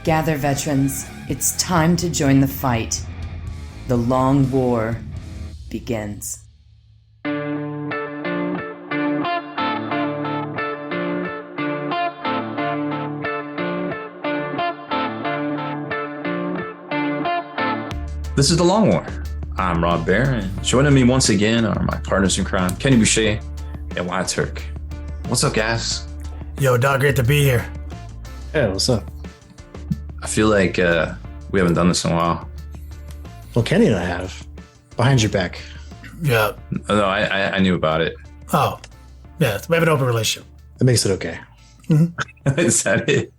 Gather, veterans. It's time to join the fight. The long war begins. This is The Long War. I'm Rob Baer, and joining me once again are my partners in crime, Kenny Boucher and Wyatt Turk. What's up, guys? Yo, dog, great to be here. Hey, what's up? I feel like we haven't done this in a while. Well, Kenny and I have. Behind your back. Yeah. No, I knew about it. Oh, yeah. We have an open relationship. That makes it okay. Mm-hmm. Is that it?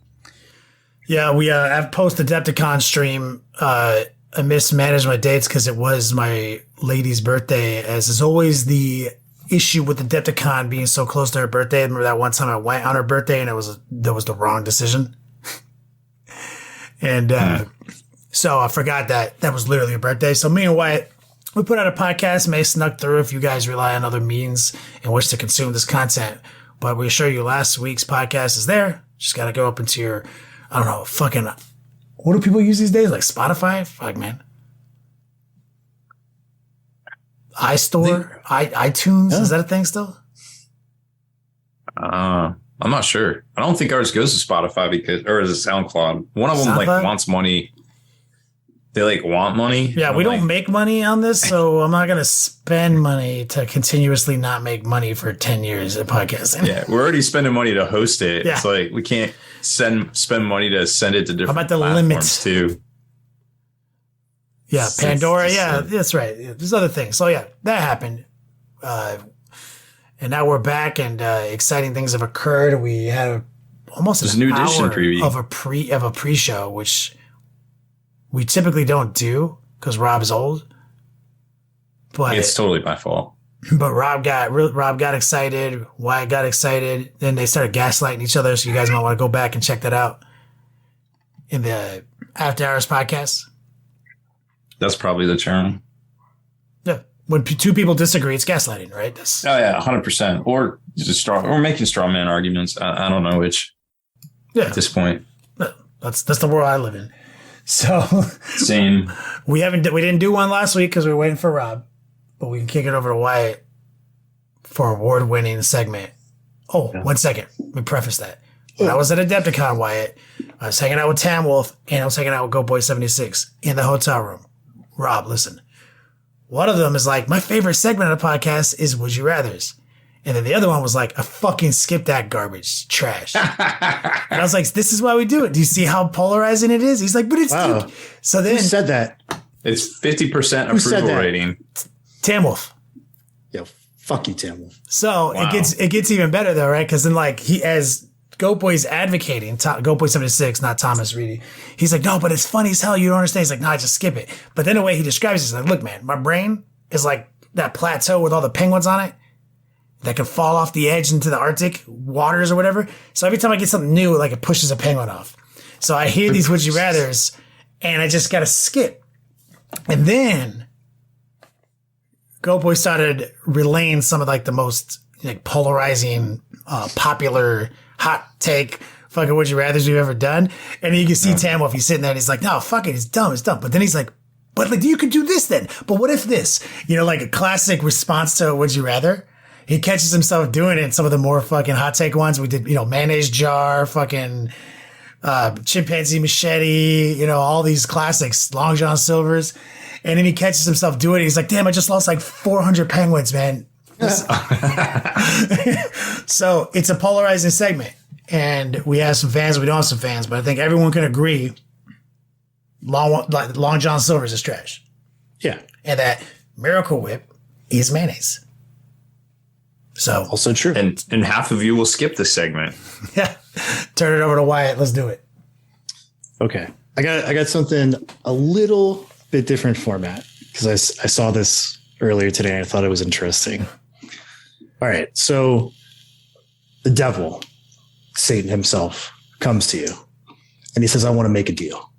Yeah, we have post-Adepticon stream. I mismanaged my dates because it was my lady's birthday, as is always the issue with Adepticon being so close to her birthday. I remember that one time I went on her birthday and that was the wrong decision. And so I forgot that was literally her birthday. So me and Wyatt, we put out a podcast, may snuck through if you guys rely on other means in which to consume this content. But we assure you last week's podcast is there. Just got to go up into your, I don't know, fucking... What do people use these days? Like Spotify? Fuck, man. iStore? iTunes? Yeah. Is that a thing still? I'm not sure. I don't think ours goes to Spotify or is it SoundCloud? One of them wants money. They want money. Yeah, we don't make money on this, so I'm not going to spend money to continuously not make money for 10 years of podcasting. Yeah, we're already spending money to host it. Yeah. It's like we can't spend money to send it to different How about the platforms limits too. Yeah, Pandora. Yeah, that's right. Yeah, there's other things. So yeah, that happened. And now we're back, and exciting things have occurred. We had almost There's an a new edition hour preview of a pre-show, which we typically don't do because Rob's old. But It's totally my fault. But Rob got excited. Wyatt got excited. Then they started gaslighting each other. So you guys might want to go back and check that out in the After Hours podcast. That's probably the term. Yeah. When two people disagree, it's gaslighting, right? Oh yeah, 100%. Or just making straw man arguments. I don't know which. Yeah. At this point. That's the world I live in. So Same. we didn't do one last week because we were waiting for Rob, but we can kick it over to Wyatt for award-winning segment. Oh, yeah. 1 second. Let me preface that. When I was at Adepticon, Wyatt, I was hanging out with Tam Wolf and I was hanging out with Goat Boy 76 in the hotel room. Rob, listen. One of them is like, my favorite segment of the podcast is Would You Rathers. And then the other one was like, I fucking skipped that garbage. Trash. And I was like, this is why we do it. Do you see how polarizing it is? He's like, but it's... Wow. So then... Who said that? It's 50% approval rating. Tam Wolf. Yo, fuck you, Tam Wolf. So wow. It gets even better though, right? Because then like as Goat Boy's advocating, Goat Boy 76, not Thomas Reedy. He's like, no, but it's funny as hell. You don't understand. He's like, no, just skip it. But then the way he describes it, he's like, look, man, my brain is like that plateau with all the penguins on it that can fall off the edge into the Arctic waters or whatever. So every time I get something new, like it pushes a penguin off. So I hear these Would You Rathers and I just got to skip. And then Goat Boy started relaying some of like the most like polarizing, popular hot take fucking Would You Rathers we've ever done. And you can see Tam Wolf, he's sitting there and he's like, no, fuck it. It's dumb. But then he's like, but like, you could do this then. But what if this? You know, like a classic response to Would You Rather. He catches himself doing it in some of the more fucking hot take ones. We did, mayonnaise jar, fucking chimpanzee machete, all these classics, Long John Silver's. And then he catches himself doing it. He's like, damn, I just lost like 400 penguins, man. So it's a polarizing segment. And we have some fans, we don't have some fans, but I think everyone can agree Long John Silver's is trash. Yeah. And that Miracle Whip is mayonnaise. So also true. And half of you will skip this segment. Yeah. Turn it over to Wyatt. Let's do it. Okay. I got something a little bit different format because I saw this earlier today and I thought it was interesting. All right. So the devil, Satan himself, comes to you and he says, I want to make a deal.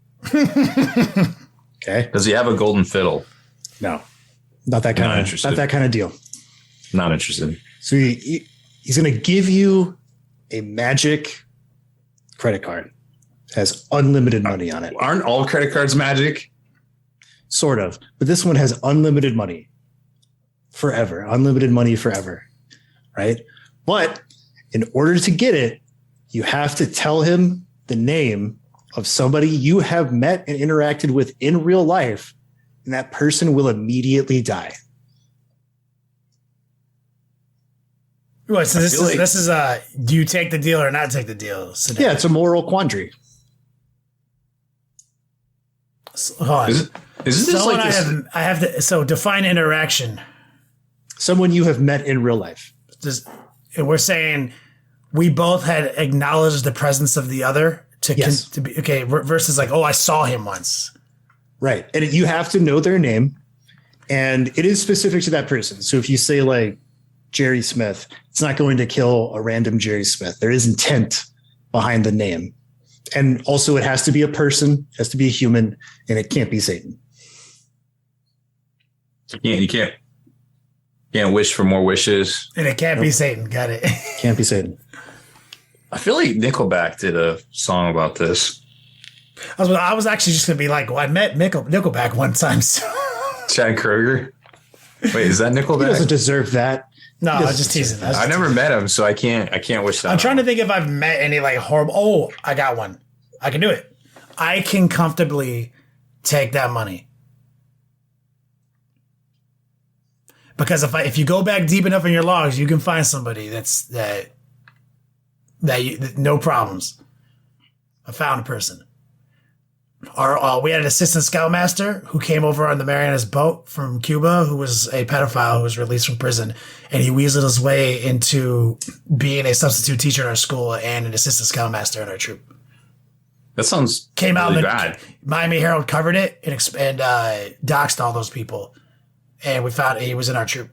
Okay. Does he have a golden fiddle? No, not that kind of deal. Not interested. So he's going to give you a magic credit card has unlimited money on it. Aren't all credit cards magic? Sort of. But this one has unlimited money forever. Unlimited money forever. Right? But in order to get it, you have to tell him the name of somebody you have met and interacted with in real life, and that person will immediately die. What, so this is do you take the deal or not take the deal? Yeah, it's a moral quandary. So, hold on. Isn't this like this? I have to. So define interaction. Someone you have met in real life. And we're saying we both had acknowledged the presence of the other to be okay. Versus like, oh, I saw him once. Right, and you have to know their name, and it is specific to that person. So if you say like Jerry Smith, it's not going to kill a random Jerry Smith. There is intent behind the name. And also it has to be a person, it has to be a human, and it can't be Satan. You can't wish for more wishes. And it can't be Satan. Got it. Can't be Satan. I feel like Nickelback did a song about this. I was actually just going to be like, well, I met Nickelback one time. So. Chad Kroeger? Wait, is that Nickelback? He doesn't deserve that. No, I was just teasing. I never met him, so I can't wish that. I'm trying to think if I've met any like horrible. Oh, I got one. I can do it. I can comfortably take that money. Because if you go back deep enough in your logs, you can find somebody that no problems. I found a person. We had an assistant scoutmaster who came over on the Marianas boat from Cuba, who was a pedophile who was released from prison, and he weaseled his way into being a substitute teacher in our school and an assistant scoutmaster in our troop. That sounds came out really bad. Miami Herald covered it and doxed all those people, and we found he was in our troop.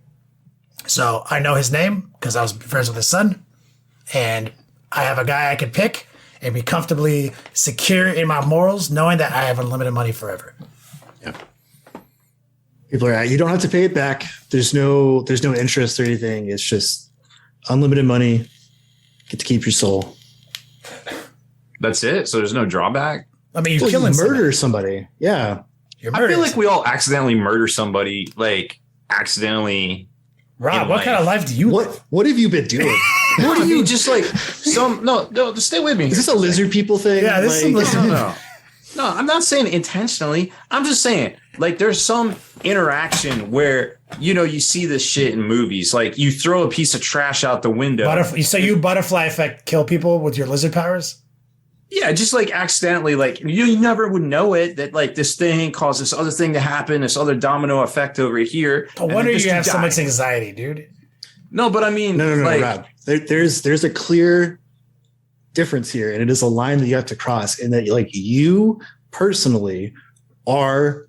So I know his name because I was friends with his son, and I have a guy I could pick and be comfortably secure in my morals, knowing that I have unlimited money forever. Yeah. People are, you don't have to pay it back. There's no interest or anything. It's just unlimited money. Get to keep your soul. That's it? So there's no drawback? I mean, you're killing murder somebody. Yeah. I feel like we all accidentally murder somebody, like accidentally. Rob, what kind of life do you live? What have you been doing? What do you just like no, just stay with me. Is this a lizard people thing? Yeah, this is lizard. No, I'm not saying intentionally. I'm just saying like there's some interaction where you see this shit in movies. Like you throw a piece of trash out the window. So you butterfly effect kill people with your lizard powers? Yeah, just like accidentally, like you never would know it that like this thing caused this other thing to happen, this other domino effect over here. No wonder you have so much anxiety, dude. No, but I mean, no, like, Rob. There's a clear difference here, and it is a line that you have to cross. In that, like you personally are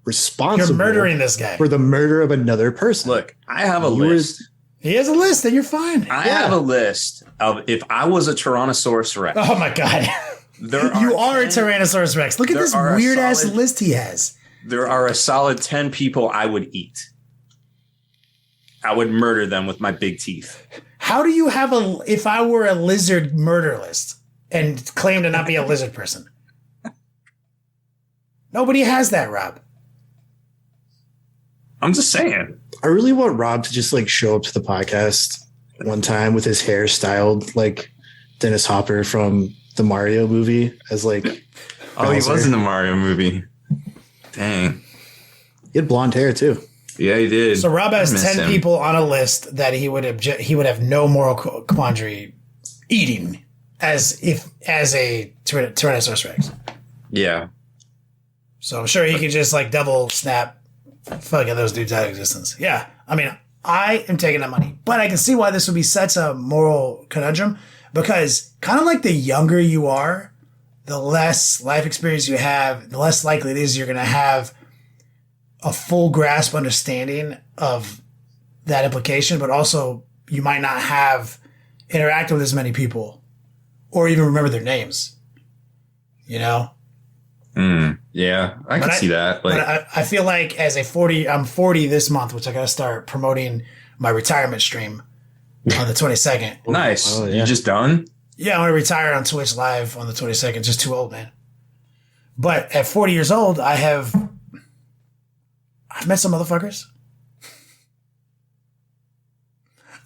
responsible. You're murdering this guy for the murder of another person. Look, I have a list. He has a list, and you're fine. I have a list of if I was a Tyrannosaurus Rex. Oh my god, you are a Tyrannosaurus Rex. Look at this weird ass list he has. There are a solid 10 people I would eat. I would murder them with my big teeth. How do you have if I were a lizard murder list and claim to not be a lizard person? Nobody has that, Rob. I'm just saying. I really want Rob to just like show up to the podcast one time with his hair styled like Dennis Hopper from the Mario movie as like Oh, he was in the Mario movie. Dang. He had blonde hair too. Yeah, he did. So Rob has 10 people on a list that he would have no moral quandary eating as a Tyrannosaurus Rex. Yeah. So I'm sure he could just like double snap fucking those dudes out of existence. Yeah. I mean, I am taking that money, but I can see why this would be such a moral conundrum because kind of like the younger you are, the less life experience you have, the less likely it is you're going to have a full grasp understanding of that implication, but also you might not have interacted with as many people or even remember their names, Yeah, I can see that. Like, but I feel like as I'm 40 this month, which I got to start promoting my retirement stream on the 22nd. Nice. Oh, yeah. You just done? Yeah, I'm going to retire on Twitch live on the 22nd. Just too old, man. But at 40 years old, I've met some motherfuckers.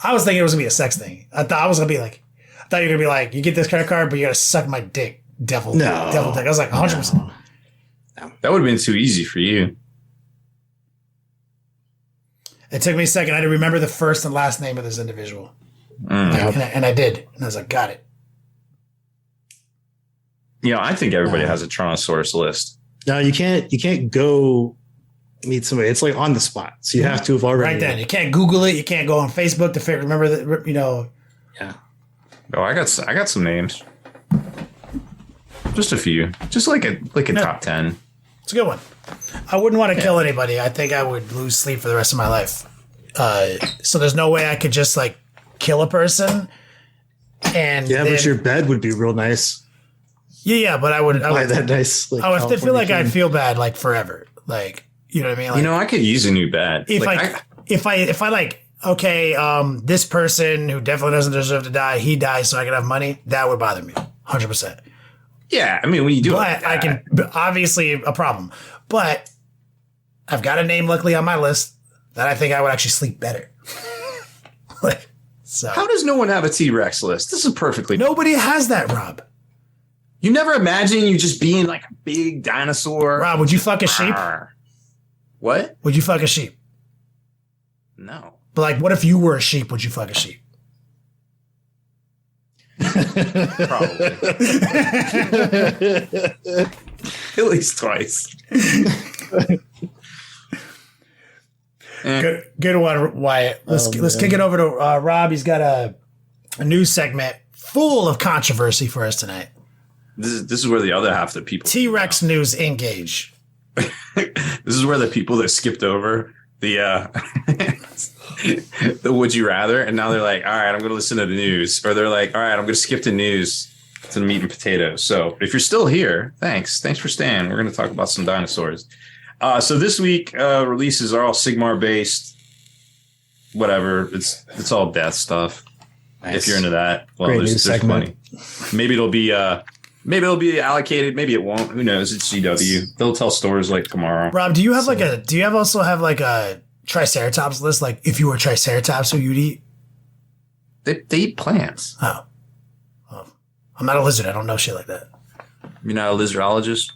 I was thinking it was going to be a sex thing. I thought you were going to be like, you get this credit card, but you got to suck my dick. Devil dick. I was like, 100%. That would have been too easy for you. It took me a second. I had to remember the first and last name of this individual. And I did. And I was like, got it. Yeah, I think everybody has a Tyrannosaurus list. No, you can't go meet somebody. It's like on the spot. So you have to have already. Right then. You can't Google it. You can't go on Facebook to remember that, Yeah. Oh, I got some names. Just a few. Just like a top 10. It's a good one. I wouldn't want to kill anybody. I think I would lose sleep for the rest of my life. So there's no way I could just like kill a person. And but your bed would be real nice. Yeah, but I would that nice. Like, I would feel like I'd feel bad like forever. Like, you know what I mean? Like, I could use a new bed. If I like, okay, this person who definitely doesn't deserve to die, he dies so I can have money. That would bother me, 100%. Yeah, I mean, when you do it, I can obviously a problem. But I've got a name luckily on my list that I think I would actually sleep better. So how does no one have a T-Rex list? This is perfectly. Nobody has that, Rob. You never imagine you just being like a big dinosaur. Rob, would you fuck a sheep? What? Would you fuck a sheep? No. But like, what if you were a sheep? Would you fuck a sheep? Probably. At least twice. Good one, Wyatt. Let's kick it over to Rob. He's got a news segment full of controversy for us tonight. This is where the other half of the people. T-Rex news engage. This is where the people that skipped over the the would you rather, and now they're like, all right, I'm going to listen to the news, or they're like, all right, I'm going to skip the news to the meat and potatoes. So if you're still here, thanks for staying. We're going to talk about some dinosaurs. So this week releases are all Sigmar based. Whatever, it's all death stuff. Nice. If you're into that, well, there's money. Maybe it'll be allocated. Maybe it won't. Who knows? It's GW. They'll tell stories like tomorrow. Rob, do you have also have a Triceratops list? Like, if you were a Triceratops, who you'd eat? They eat plants. Oh. I'm not a lizard. I don't know shit like that. You're not a lizardologist?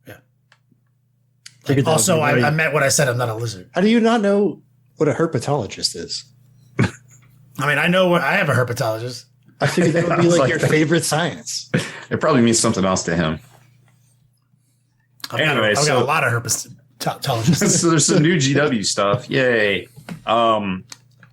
Yeah. Also, I meant what I said. I'm not a lizard. How do you not know what a herpetologist is? I mean, I know I have a herpetologist. I figured that would be like your favorite science. It probably means something else to him. I've got a lot of herpetologists. So there's some new GW stuff. Yay.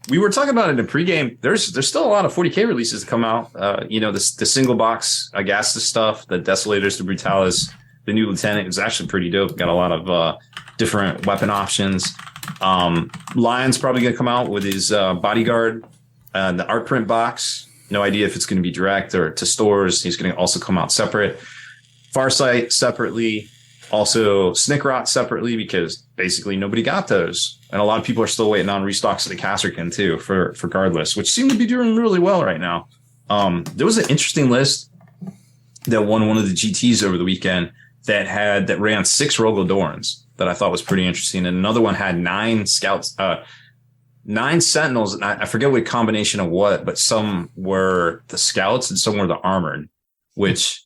We were talking about it in pregame. There's still a lot of 40K releases to come out. The single box Agastus stuff, the Desolators, the Brutalis, the new Lieutenant is actually pretty dope. Got a lot of different weapon options. Lion's probably going to come out with his Bodyguard, the art print box. No idea if it's going to be direct or to stores. He's going to also come out separate. Farsight separately. Also Snickrot separately, because basically nobody got those. And a lot of people are still waiting on restocks of the Casterkin too for Guardless, which seem to be doing really well right now. There was an interesting list that won one of the GTs over the weekend that ran 6 Rogodorans that I thought was pretty interesting. And another one had 9 scouts, 9 Sentinels. And I forget what combination of what, but some were the scouts and some were the armored, which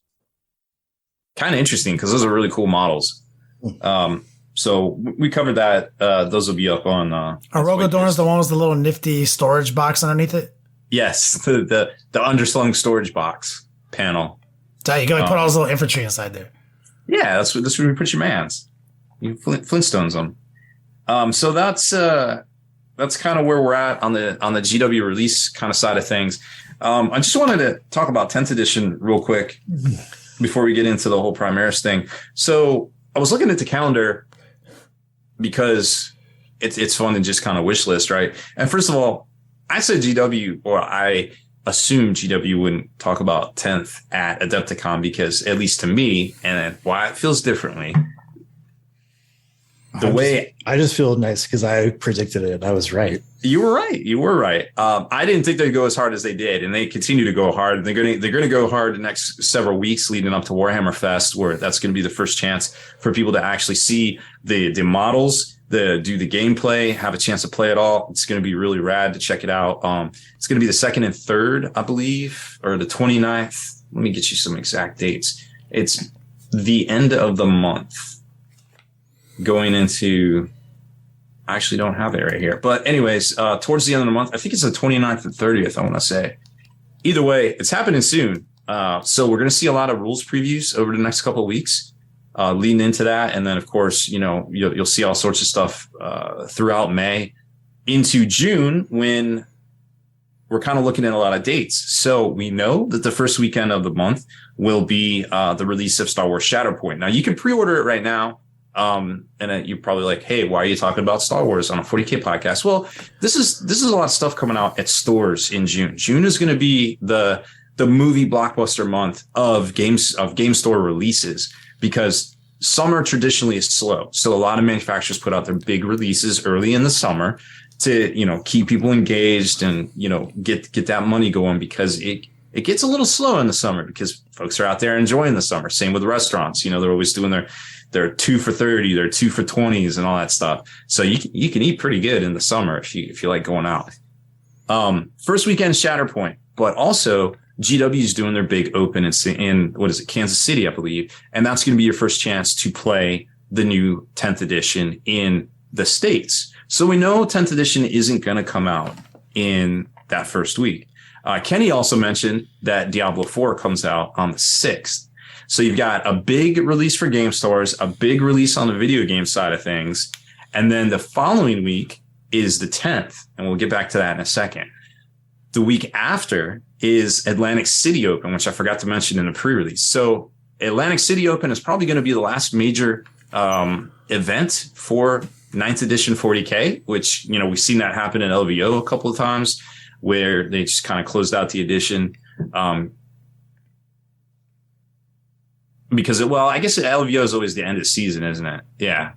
kind of interesting because those are really cool models. So we covered that. Those will be up on. Rogodorn is the one with the little nifty storage box underneath it. Yes, the underslung storage box panel. So you gotta put all those little infantry inside there. Yeah, that's where you put your mans. You Flintstones them. So that's kind of where we're at on the GW release kind of side of things. I just wanted to talk about 10th edition real quick before we get into the whole Primaris thing. So I was looking at the calendar because it's fun to just kind of wish list, right? And first of all, I said GW, or I assumed GW wouldn't talk about 10th at Adepticon because, at least to me, and why it feels differently, I just feel nice because I predicted it and I was right. You were right. You were right. I didn't think they'd go as hard as they did, and they continue to go hard. They're going to go hard the next several weeks leading up to Warhammer Fest, where that's going to be the first chance for people to actually see the models, do the gameplay, have a chance to play it all. It's going to be really rad to check it out. It's going to be the 2nd and 3rd, I believe, or the 29th. Let me get you some exact dates. It's the end of the month going into... I actually don't have it right here. But anyways, towards the end of the month, I think it's the 29th and 30th, I want to say. Either way, it's happening soon. So we're going to see a lot of rules previews over the next couple of weeks leading into that. And then, of course, you'll see all sorts of stuff throughout May into June when we're kind of looking at a lot of dates. So we know that the first weekend of the month will be the release of Star Wars Shatterpoint. Now, you can pre-order it right now. And you're probably like, hey, why are you talking about Star Wars on a 40K podcast? Well, this is a lot of stuff coming out at stores in June. June is going to be the movie blockbuster month of game store releases, because summer traditionally is slow. So a lot of manufacturers put out their big releases early in the summer to, keep people engaged and, get that money going, because it gets a little slow in the summer because folks are out there enjoying the summer. Same with restaurants. They're always doing their 2 for 30, their 2 for 20s and all that stuff. So you can eat pretty good in the summer if you like going out. First weekend Shatterpoint, but also GW is doing their big open in what is it, Kansas City, I believe. And that's going to be your first chance to play the new 10th edition in the States. So we know 10th edition isn't going to come out in that first week. Kenny also mentioned that Diablo 4 comes out on the 6th. So you've got a big release for game stores, a big release on the video game side of things. And then the following week is the 10th. And we'll get back to that in a second. The week after is Atlantic City Open, which I forgot to mention in the pre-release. So Atlantic City Open is probably going to be the last major event for 9th edition 40K, which, we've seen that happen in LVO a couple of times where they just kind of closed out the edition. Because I guess LVO is always the end of season, isn't it? Yeah.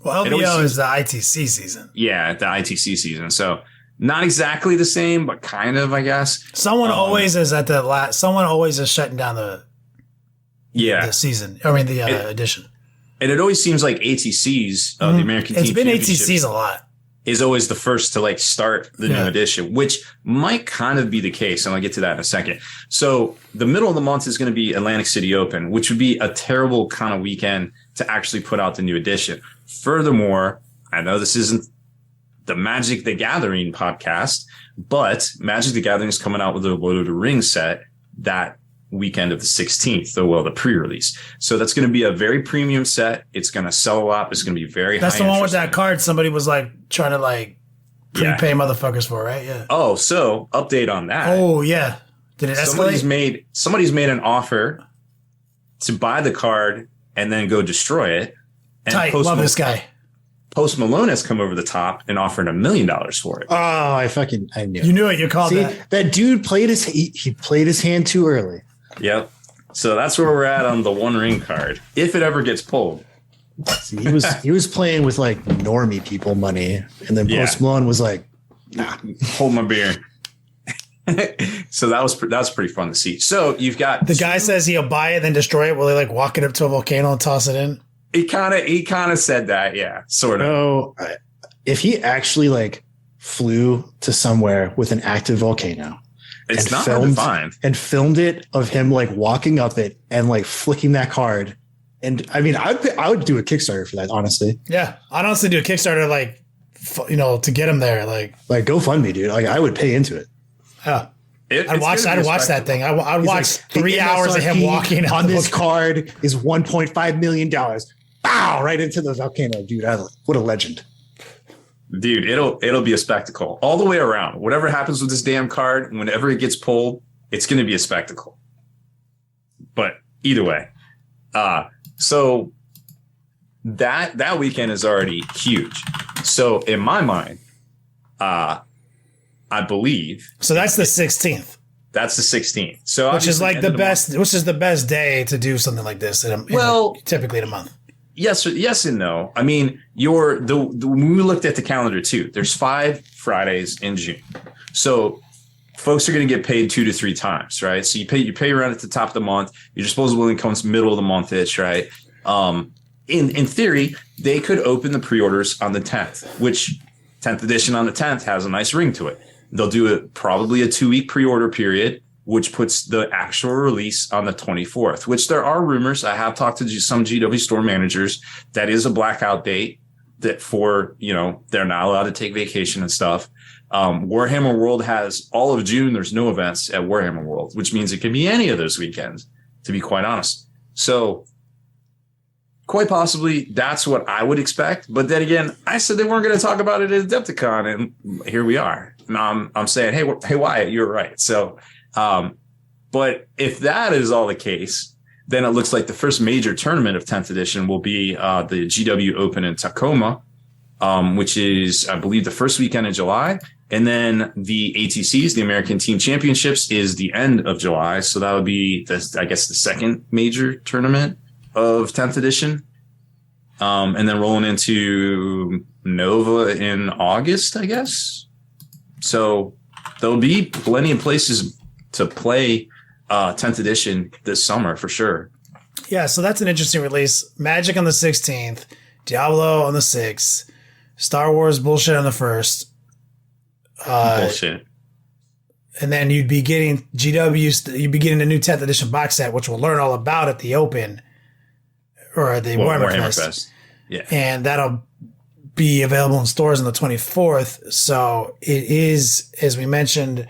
Well, LVO is the ITC season. Yeah, the ITC season. So not exactly the same, but kind of, I guess. Someone always is at the last. Someone always is shutting down the season. I mean the edition. And it always seems like ATCs, the American Team Championship. It's been ATCs a lot. Is always the first to start the new edition, which might kind of be the case. And I'll get to that in a second. So the middle of the month is going to be Atlantic City Open, which would be a terrible kind of weekend to actually put out the new edition. Furthermore, I know this isn't the Magic the Gathering podcast, but Magic the Gathering is coming out with a Lord of the Rings set that weekend of the 16th, the pre-release. So that's going to be a very premium set. It's going to sell a lot. It's going to be very high. That's the one with that card somebody was trying to prepay motherfuckers for, right? Yeah. Oh, so update on that. Oh, yeah. Did it escalate? Somebody's made an offer to buy the card and then go destroy it. And Tight. Love this guy. Post Malone has come over the top and offered $1 million for it. Oh, I knew. You knew it. You called that. That dude played he played his hand too early. Yep. So that's where we're at on the One Ring card, if it ever gets pulled. See, he was playing with normie people money, and then Post Malone was like, "Nah, hold my beer." So that was pretty fun to see. So you've got the guy says he'll buy it, then destroy it. Will he walk it up to a volcano and toss it in? He kind of said that, yeah, sort of. So if he actually flew to somewhere with an active volcano. It's not hard to find. And filmed it of him walking up it and flicking that card. And I mean, I would do a Kickstarter for that, honestly. Yeah, I'd honestly do a Kickstarter, to get him there, GoFundMe, dude. I would pay into it. Yeah, I'd watch that thing. I'd watch 3 hours of him walking on this card is $1.5 million. Bow right into the volcano, dude. What a legend. Dude, it'll be a spectacle all the way around. Whatever happens with this damn card, whenever it gets pulled, it's going to be a spectacle. But either way, so that weekend is already huge. So in my mind, I believe. So that's the 16th. That's the 16th. So which is the best day to do something like this. Typically in a month. yes and no. I mean, when we looked at the calendar too, there's 5 Fridays in June. So folks are going to get paid 2 to 3 times, right? So you pay rent at the top of the month. Your disposable income's middle of the month-ish, right? In theory, they could open the pre-orders on the 10th, which 10th edition on the 10th has a nice ring to it. They'll do probably a 2-week pre-order period, which puts the actual release on the 24th, which there are rumors. I have talked to some GW store managers. That is a blackout date that they're not allowed to take vacation and stuff. Warhammer World has all of June. There's no events at Warhammer World, which means it could be any of those weekends, to be quite honest. So quite possibly that's what I would expect. But then again, I said they weren't going to talk about it at Adepticon, and here we are. And I'm saying, hey, Wyatt, you're right. So, but if that is all the case, then it looks like the first major tournament of 10th edition will be the GW Open in Tacoma, which is, I believe, the first weekend in July. And then the ATCs, the American Team Championships, is the end of July. So that would be, the second major tournament of 10th edition. And then rolling into Nova in August, I guess. So there'll be plenty of places to play 10th edition this summer for sure. Yeah, so that's an interesting release. Magic on the 16th, Diablo on the 6th, Star Wars bullshit on the 1st. Bullshit. And then you'd be getting you'd be getting a new 10th edition box set, which we'll learn all about at the Open or at the Warhammer Fest. Yeah. And that'll be available in stores on the 24th. So it is, as we mentioned,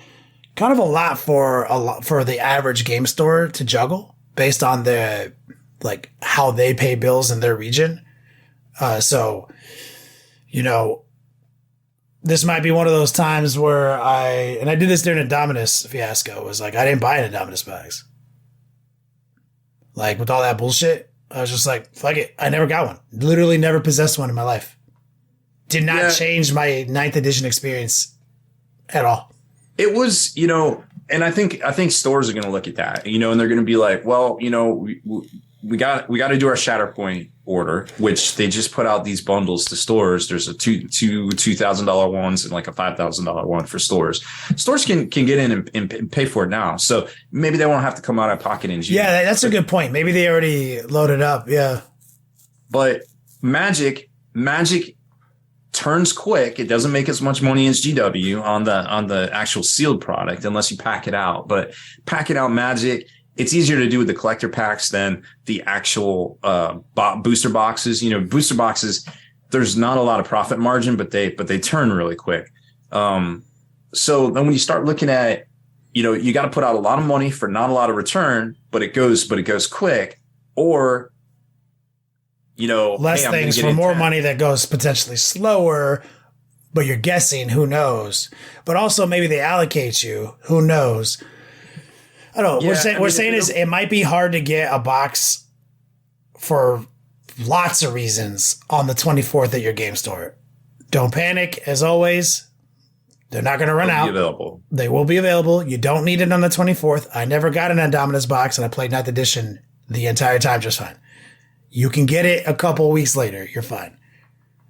kind of a lot for the average game store to juggle based on how they pay bills in their region. So, this might be one of those times where I did this during a Dominus fiasco, was like, I didn't buy an Dominus bags. Like with all that bullshit, I was just like, fuck it. I never got one. Literally never possessed one in my life. Did not change my 9th edition experience at all. It was, and I think stores are going to look at that, and they're going to be like, well, we got to do our Shatterpoint order, which they just put out these bundles to stores. There's a $2,000 ones and like a $5,000 one for stores. Stores can get in and pay for it now. So maybe they won't have to come out of pocket in June. Yeah, that's a good point. Maybe they already loaded up. Yeah. But Magic turns quick. It doesn't make as much money as GW on the actual sealed product unless you pack it out. But packing out Magic, it's easier to do with the collector packs than the actual booster boxes. Booster boxes, there's not a lot of profit margin, but they turn really quick. So then when you start looking at, you got to put out a lot of money for not a lot of return, but it goes quick, or less things for more money that goes potentially slower, but you're guessing, who knows? But also maybe they allocate you, who knows? I don't know. Yeah, we're saying is it might be hard to get a box for lots of reasons on the 24th at your game store. Don't panic, as always. They're not going to run out. Available. They will be available. You don't need it on the 24th. I never got an Indominus box, and I played 9th edition the entire time just fine. You can get it a couple weeks later. You're fine.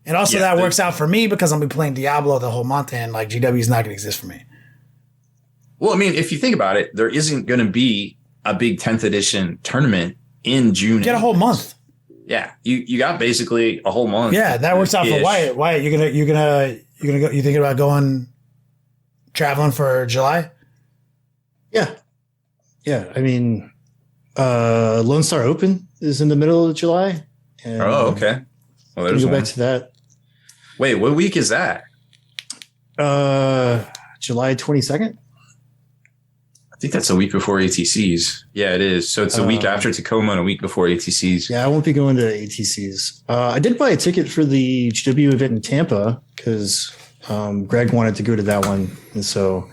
And also that works out for me because I'll be playing Diablo the whole month, and GW is not going to exist for me. Well, I mean, if you think about it, there isn't going to be a big 10th edition tournament in June. You get a whole month. Yeah, you got basically a whole month. Yeah, that works out for Wyatt. Wyatt, you're gonna go. You thinking about traveling for July? Yeah. I mean, Lone Star Open is in the middle of July. And okay. Well, there's go back to that. Wait, what week is that? July 22nd. I think that's a week before ATCs. Yeah, it is. So it's a week after Tacoma and a week before ATCs. Yeah, I won't be going to ATCs. I did buy a ticket for the GW event in Tampa because Greg wanted to go to that one. And so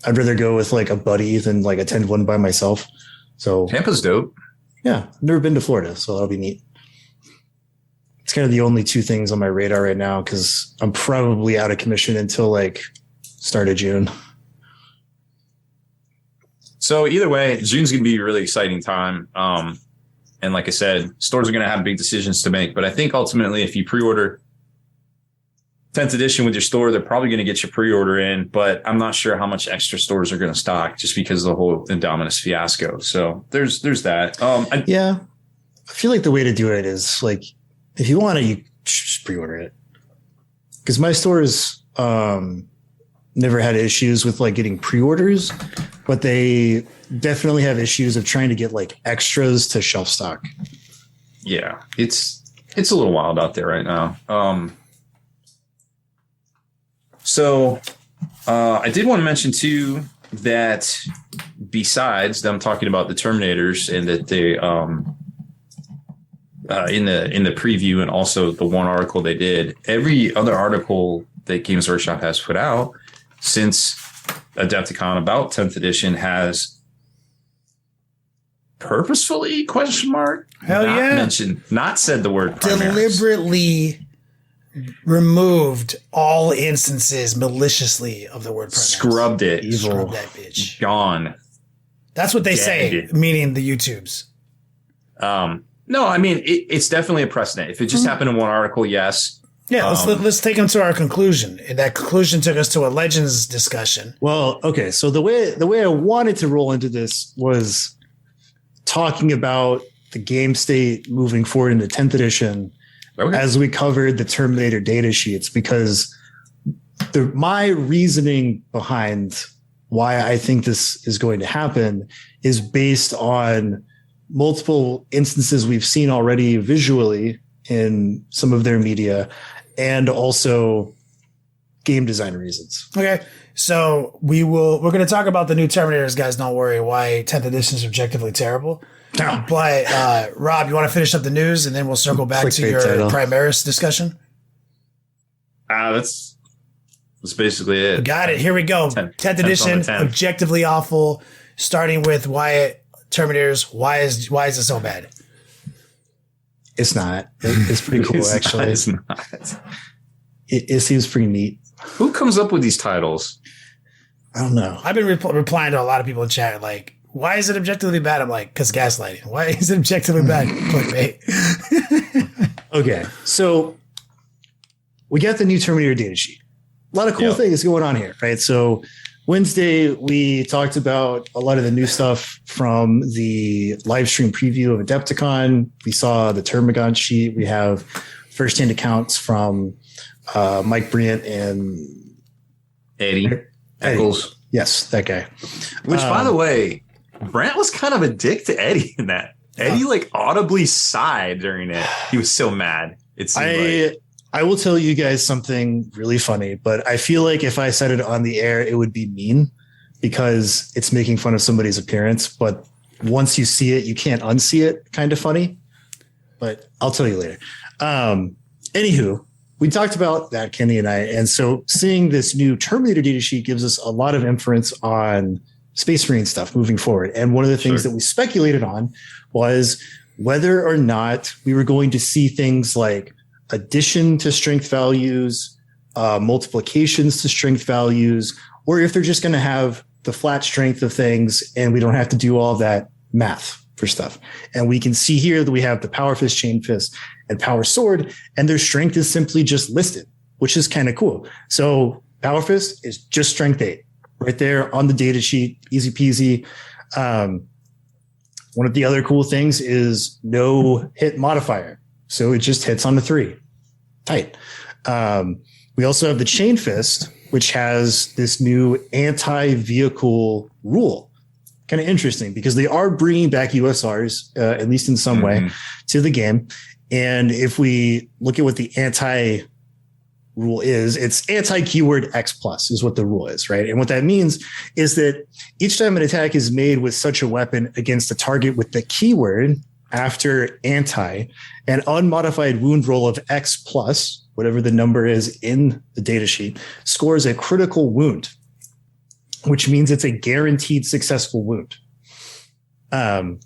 I'd rather go with like a buddy than like attend one by myself. So Tampa's dope. Yeah, I've never been to Florida, so that'll be neat. It's kind of the only 2 things on my radar right now because I'm probably out of commission until like start of June. So either way, June's going to be a really exciting time. And like I said, stores are going to have big decisions to make. But I think ultimately, if you pre-order 10th edition with your store, they're probably going to get your pre-order in. But I'm not sure how much extra stores are going to stock just because of the whole Indominus fiasco. So there's that. Yeah. I feel like the way to do it is like, if you want to, you just pre-order it. Because my stores never had issues with like getting pre-orders, but they definitely have issues of trying to get like extras to shelf stock. Yeah, it's a little wild out there right now. So I did want to mention too that besides them talking about the Terminators and that they in the preview and also the one article they did, every other article that Games Workshop has put out since Adepticon about 10th edition has purposefully not said the word Primaris. Deliberately removed all instances maliciously of the word Primaris. Scrubbed it. Evil. Scrubbed that bitch. Gone. That's what they say, meaning the YouTubes. No, I mean, it's definitely a precedent. If it just happened in one article, yes. Yeah, let's take them to our conclusion. And that conclusion took us to a Legends discussion. Well, okay. So the way I wanted to roll into this was talking about the game state moving forward into 10th edition as we covered the Terminator data sheets, because my reasoning behind why I think this is going to happen is based on multiple instances we've seen already visually in some of their media, and also game design reasons. Okay. So we're going to talk about the new Terminators, guys. Don't worry why 10th edition is objectively terrible. No. But Rob, you want to finish up the news and then we'll circle back to your Primaris discussion? That's basically it. Got it. Here we go. 10th edition, objectively awful. Starting with Wyatt Terminators. Why is it so bad? It's not. It's pretty cool, actually. It's not. It seems pretty neat. Who comes up with these titles? I don't know. I've been replying to a lot of people in chat, like, why is it objectively bad? I'm like, because gaslighting. Why is it objectively bad? Clickbait. Okay, so we got the new Terminator data sheet. A lot of cool things going on here, right? So Wednesday, we talked about a lot of the new stuff from the live stream preview of Adepticon. We saw the Termagon sheet. We have firsthand accounts from Mike Bryant and Eddie Eccles. Yes, that guy. Which, by the way, Brant was kind of a dick to Eddie in that. Eddie like audibly sighed during it. He was so mad. It seemed I will tell you guys something really funny, but I feel like if I said it on the air, it would be mean because it's making fun of somebody's appearance. But once you see it, you can't unsee it. Kind of funny, but I'll tell you later. Anywho, we talked about that, Kenny and I. And so seeing this new Terminator data sheet gives us a lot of inference on Space Marine stuff moving forward. And one of the things that we speculated on was whether or not we were going to see things like addition to strength values, multiplications to strength values, or if they're just going to have the flat strength of things and we don't have to do all that math for stuff. And we can see here that we have the Power Fist, Chain Fist, and Power Sword, and their strength is simply just listed, which is kind of cool. So Power Fist is just strength 8 right there on the data sheet, easy peasy. One of the other cool things is no hit modifier. So it just hits on the 3. Tight. We also have the Chain Fist, which has this new anti-vehicle rule. Kind of interesting because they are bringing back USRs, at least in some way, to the game. And if we look at what the anti rule is, it's anti-keyword X plus is what the rule is, right? And what that means is that each time an attack is made with such a weapon against a target with the keyword after anti, an unmodified wound roll of X plus, whatever the number is in the data sheet, scores a critical wound, which means it's a guaranteed successful wound. And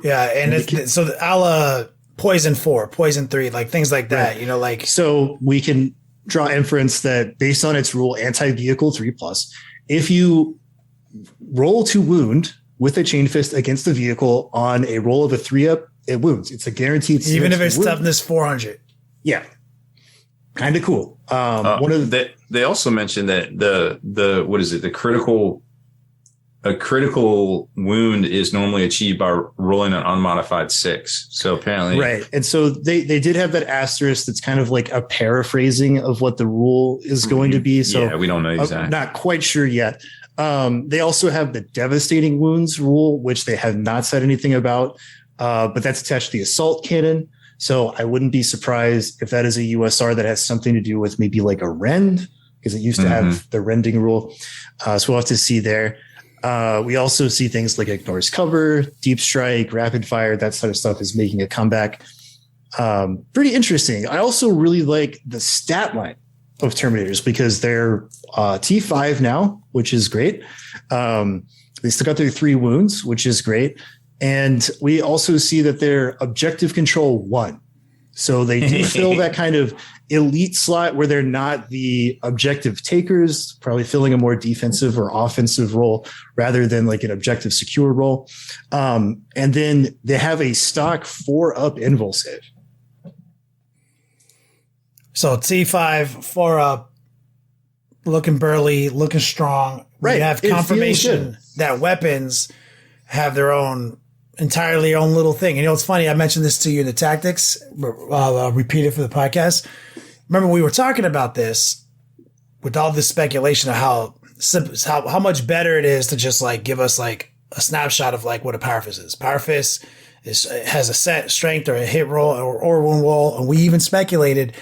it's so a la poison 4, poison 3, like things like that, right. So we can draw inference that based on its rule, anti-vehicle 3 plus, if you roll to wound with a Chain Fist against the vehicle on a roll of a 3-up it wounds. It's a guaranteed. Even if it's wound. toughness 400. Yeah. Kind of cool. They also mentioned that the what is it? A critical wound is normally achieved by rolling an unmodified 6. So apparently, right. And so they did have that asterisk. That's kind of like a paraphrasing of what the rule is going to be. So yeah, we don't know exactly. I'm not quite sure yet. They also have the devastating wounds rule, which they have not said anything about. But that's attached to the assault cannon. So I wouldn't be surprised if that is a USR that has something to do with maybe like a rend, because it used to have the rending rule. So we'll have to see there. We also see things like ignores cover, deep strike, rapid fire, that sort of stuff is making a comeback. Pretty interesting. I also really like the stat line of Terminators because they're T5 now, which is great. They still got their 3 wounds, which is great. And we also see that they're objective control 1. So they do fill that kind of elite slot where they're not the objective takers, probably filling a more defensive or offensive role rather than like an objective secure role. And then they have a stock 4-up invul save. So T5, 4-up, looking burly, looking strong. Right. We have confirmation that weapons have their own entirely own little thing. And you know, it's funny. I mentioned this to you in the tactics. I'll repeat it for the podcast. Remember, we were talking about this with all this speculation of how much better it is to just like give us like a snapshot of like what a power fist is. Power fist has a set strength or a hit roll or wound roll. And we even speculated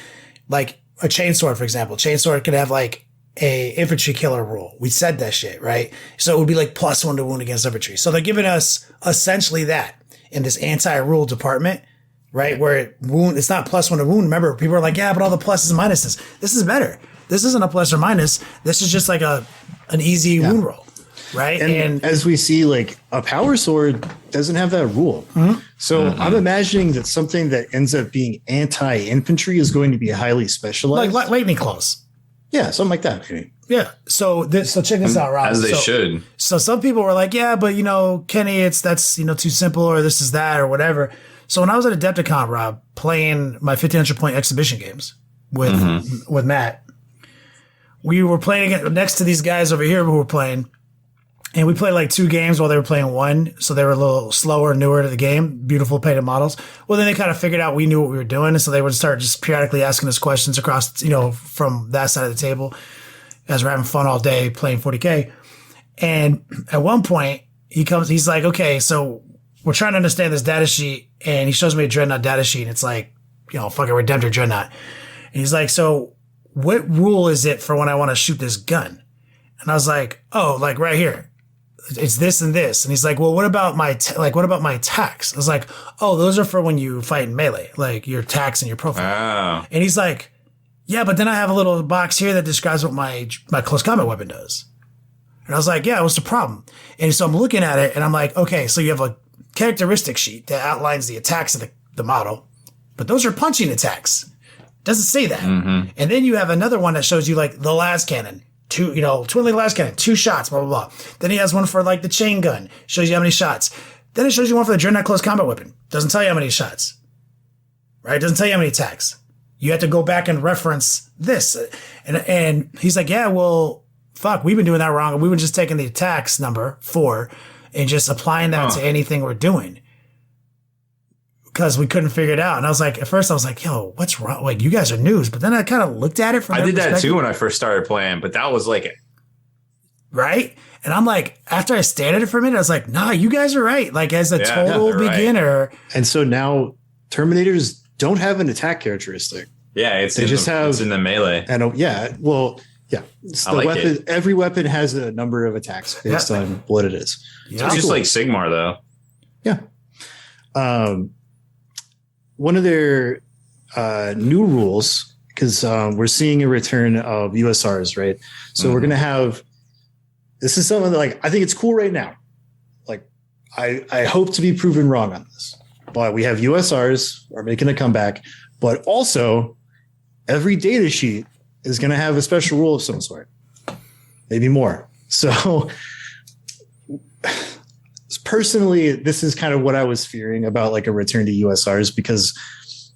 like a chainsword, for example. Chainsword could have like a infantry killer rule. We said that shit, right? So it would be like +1 to wound against infantry. So they're giving us essentially that in this anti-rule department, right? Where wound, it's not +1 to wound. Remember, people are like, yeah, but all the pluses and minuses. This is better. This isn't a plus or minus. This is just like an easy wound roll, right? And as we see, like a power sword doesn't have that rule. So I'm imagining that something that ends up being anti-infantry is going to be highly specialized. like lightning claws. Yeah, something like that. Maybe. Yeah. So check this out, Rob. As they should. So some people were like, yeah, but you know, Kenny, that's too simple, or this is that, or whatever. So when I was at Adepticon, Rob, playing my 1500 point exhibition games with Matt, we were playing next to these guys over here who were playing, and we played like 2 games while they were playing 1. So they were a little slower, newer to the game, beautiful painted models. Well, then they kind of figured out we knew what we were doing. And so they would start just periodically asking us questions across, from that side of the table as we're having fun all day playing 40K. And at one point he's like, okay, so we're trying to understand this data sheet. And he shows me a Dreadnought data sheet. And it's like, fucking Redemptor Dreadnought. And he's like, so what rule is it for when I want to shoot this gun? And I was like, oh, like right here. It's this and this. And he's like, well, what about my attacks? I was like, oh, those are for when you fight in melee, like your attacks and your profile. Oh. And he's like, yeah, but then I have a little box here that describes what my close combat weapon does. And I was like, yeah, what's the problem? And so I'm looking at it and I'm like, okay, so you have a characteristic sheet that outlines the attacks of the model, but those are punching attacks. Doesn't say that. And then you have another one that shows you like the las cannon. 2, twin-leg las cannon, 2 shots, blah, blah, blah. Then he has one for like the chain gun, shows you how many shots. Then it shows you one for the Dreadnought close combat weapon. Doesn't tell you how many shots, right? Doesn't tell you how many attacks. You have to go back and reference this. And he's like, yeah, well, fuck, we've been doing that wrong. We were just taking the attacks number 4 and just applying that to anything we're doing. Because we couldn't figure it out. And I was like, at first I was like, yo, what's wrong? Like, you guys are news. But then I kind of looked at it from I did that too when I first started playing, but that was like it. Right? And I'm like, after I stared at it for a minute, I was like, nah, you guys are right. Like, as a total beginner. Right. And so now Terminators don't have an attack characteristic. Yeah, it's in the melee. And It's the weapon. It. Every weapon has a number of attacks based on what it is. Yeah. It's just like Sigmar, though. Yeah. One of their new rules, because we're seeing a return of USRs, right? So we're going to have, this is something that, like, I think it's cool right now. Like, I hope to be proven wrong on this. But we have USRs are making a comeback, but also every data sheet is going to have a special rule of some sort, maybe more. So personally, this is kind of what I was fearing about like a return to USRs, because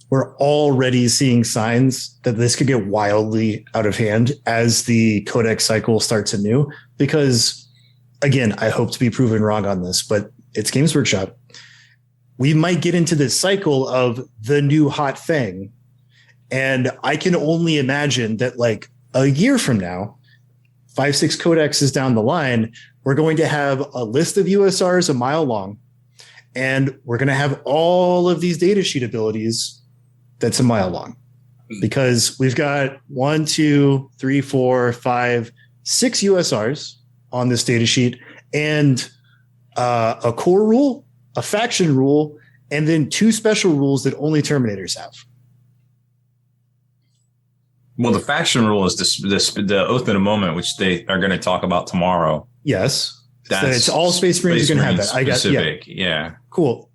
we're already seeing signs that this could get wildly out of hand as the codex cycle starts anew. Because again, I hope to be proven wrong on this, but it's Games Workshop. We might get into this cycle of the new hot thing. And I can only imagine that like a year from now, 5-6 codexes down the line, we're going to have a list of USRs a mile long, and we're going to have all of these data sheet abilities that's a mile long, because we've got 1, 2, 3, 4, 5, 6 USRs on this data sheet, and a core rule, a faction rule, and then 2 special rules that only Terminators have. Well, the faction rule is the Oath in a Moment, which they are going to talk about tomorrow. Yes. So it's all Space Marines are going to have that. Specific. Yeah. Cool.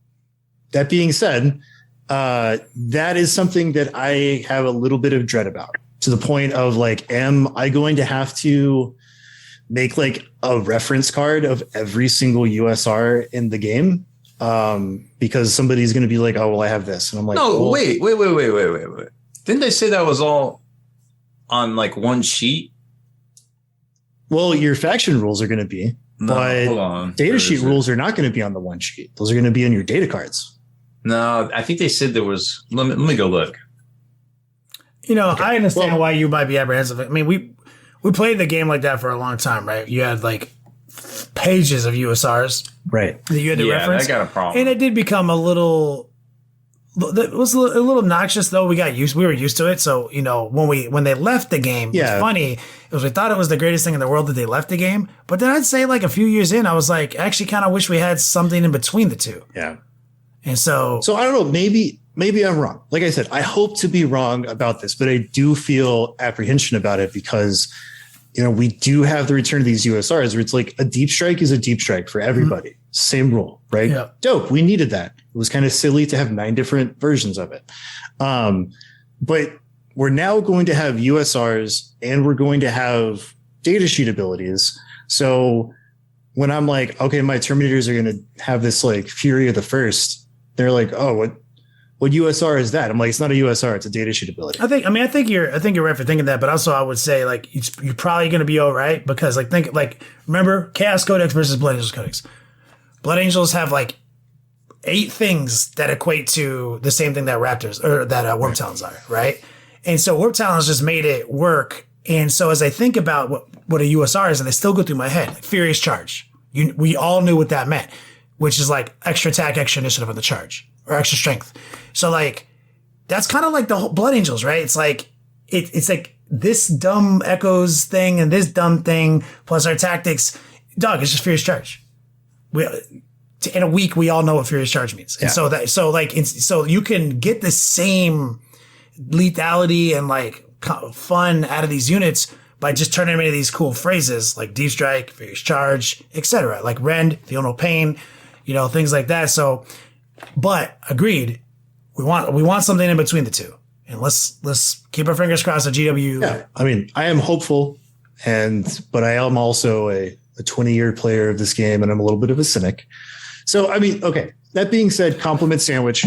That being said, that is something that I have a little bit of dread about, to the point of like, am I going to have to make like a reference card of every single USR in the game? Because somebody's going to be like, oh, well, I have this. And I'm like, no, well, wait. Didn't they say that was all on like one sheet? Well, your faction rules are going to be, but data sheet rules are not going to be on the one sheet. Those are going to be in your data cards. No, I think they said there was. Let me go look. You know, okay. I understand why you might be apprehensive. I mean, we played the game like that for a long time, right? You had like pages of USRs, right? That you had to reference. I got a problem, and it did become a little. It was a little obnoxious, though. We were used to it. So, you know, when they left the game, it was funny. We thought it was the greatest thing in the world that they left the game. But then I'd say like a few years in, I was like, I actually kind of wish we had something in between the two. Yeah. And so I don't know, maybe I'm wrong. Like I said, I hope to be wrong about this, but I do feel apprehension about it because, you know, we do have the return of these USRs where it's like a deep strike is a deep strike for everybody. Mm-hmm. Same rule, right? Yeah. Dope. We needed that. It was kind of silly to have 9 different versions of it. But we're now going to have USRs and we're going to have data sheet abilities. So when I'm like, okay, my Terminators are going to have this like Fury of the First, they're like, oh, what USR is that? I'm like, it's not a USR, it's a data sheet ability. I think you're right for thinking that, but also I would say like you're probably going to be all right because remember Chaos Codex versus Blood Angels Codex. Blood Angels have like 8 things that equate to the same thing that Raptors or that Warp Talons are, right? And so Warp Talons just made it work. And so as I think about what a USR is, and they still go through my head, like Furious Charge. We all knew what that meant, which is like extra attack, extra initiative on the charge, or extra strength. So like that's kind of like the whole Blood Angels, right? It's like it's like this dumb Echoes thing and this dumb thing plus our tactics. Dog, it's just Furious Charge. In a week, we all know what Furious Charge means. And so you can get the same lethality and like fun out of these units by just turning them into these cool phrases like Deep Strike, Furious Charge, etc. Like Rend, Feel No Pain, you know, things like that. So, but agreed, we want something in between the two. And let's keep our fingers crossed that GW. Yeah, I mean, I am hopeful, but I am also a 20-year player of this game, and I'm a little bit of a cynic. So, I mean, okay, that being said, compliment sandwich.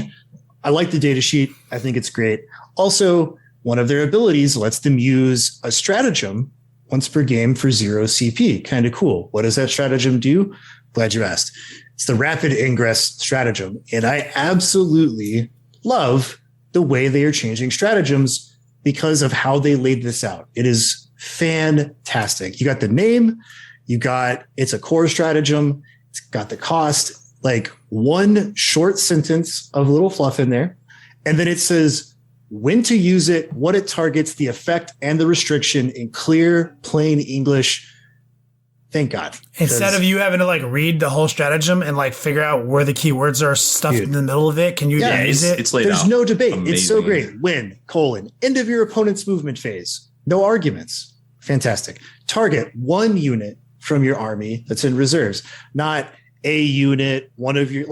I like the data sheet. I think it's great. Also, one of their abilities lets them use a stratagem once per game for 0 CP. Kind of cool. What does that stratagem do? Glad you asked. It's the rapid ingress stratagem. And I absolutely love the way they are changing stratagems because of how they laid this out. It is fantastic. You got the name. It's a core stratagem. It's got the cost, like one short sentence of little fluff in there. And then it says when to use it, what it targets, the effect and the restriction in clear, plain English. Thank God. Instead of you having to like read the whole stratagem and like figure out where the keywords are stuffed in the middle of it, can you use it? It's laid There's out. no debate. Amazing. It's so great. Win, end of your opponent's movement phase. No arguments. Fantastic. Target one unit from your army that's in reserves, not a unit, one of your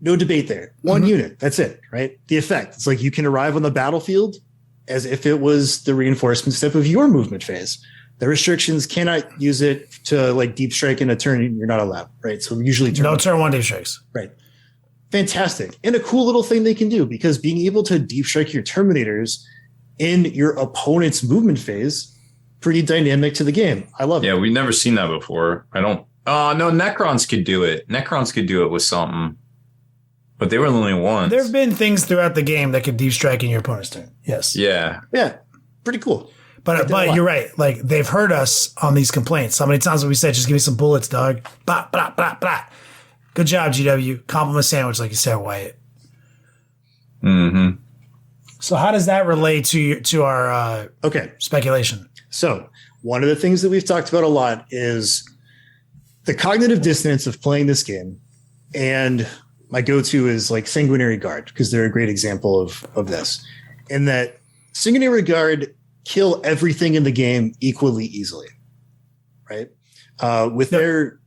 no debate there. One unit, that's it, right? The effect. It's like you can arrive on the battlefield as if it was the reinforcement step of your movement phase. The restrictions cannot use it to like deep strike in a turn. You're not allowed, right? So usually turn one deep strikes. Right. Fantastic. And a cool little thing they can do, because being able to deep strike your Terminators in your opponent's movement phase, pretty dynamic to the game. I love it. Yeah, we've never seen that before. No, Necrons could do it. Necrons could do it with something. But they were the only ones. There have been things throughout the game that could deep strike in your opponent's turn. Yes. Yeah. Yeah. Pretty cool. But you're right. Like, they've heard us on these complaints. How many times have we said, just give me some bullets, dog? Blah, blah, blah, blah. Good job, GW. Compliment sandwich, like you said, Wyatt. Mm-hmm. So how does that relate to our speculation? So one of the things that we've talked about a lot is the cognitive dissonance of playing this game. And my go-to is like Sanguinary Guard, because they're a great example of this. In that Sanguinary Guard kill everything in the game equally easily, right? With their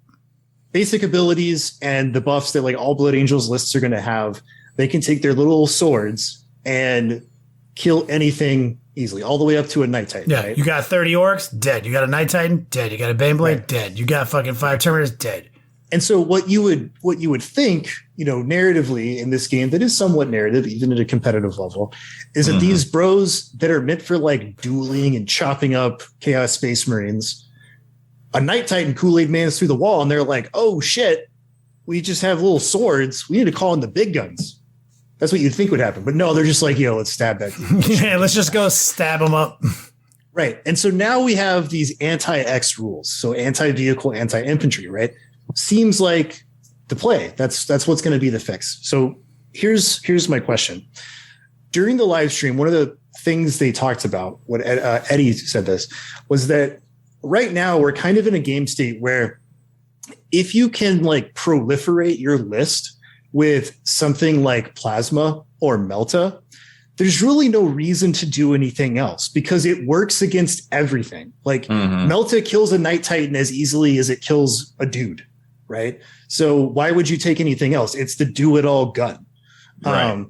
basic abilities and the buffs that like all Blood Angels lists are going to have, they can take their little swords and kill anything easily, all the way up to a Night Titan. Yeah, right? You got 30 orcs, dead. You got a Night Titan, dead. You got a Baneblade, dead. You got fucking 5 Terminators, dead. And so what you would think, narratively in this game that is somewhat narrative, even at a competitive level, is that these bros that are meant for like dueling and chopping up Chaos Space Marines, a Night Titan Kool-Aid man's through the wall, and they're like, oh shit, we just have little swords. We need to call in the big guns. That's what you'd think would happen. But no, they're just like, let's stab that dude. Yeah, let's just go stab them up. Right. And so now we have these anti-X rules. So anti-vehicle, anti-infantry, right? Seems like the play. That's what's going to be the fix. So here's my question. During the live stream, one of the things they talked about, what Eddie said this, was that right now we're kind of in a game state where if you can like proliferate your list with something like Plasma or Melta, there's really no reason to do anything else because it works against everything. Like Melta kills a Night Titan as easily as it kills a dude, right? So why would you take anything else? It's the do-it-all gun. Right.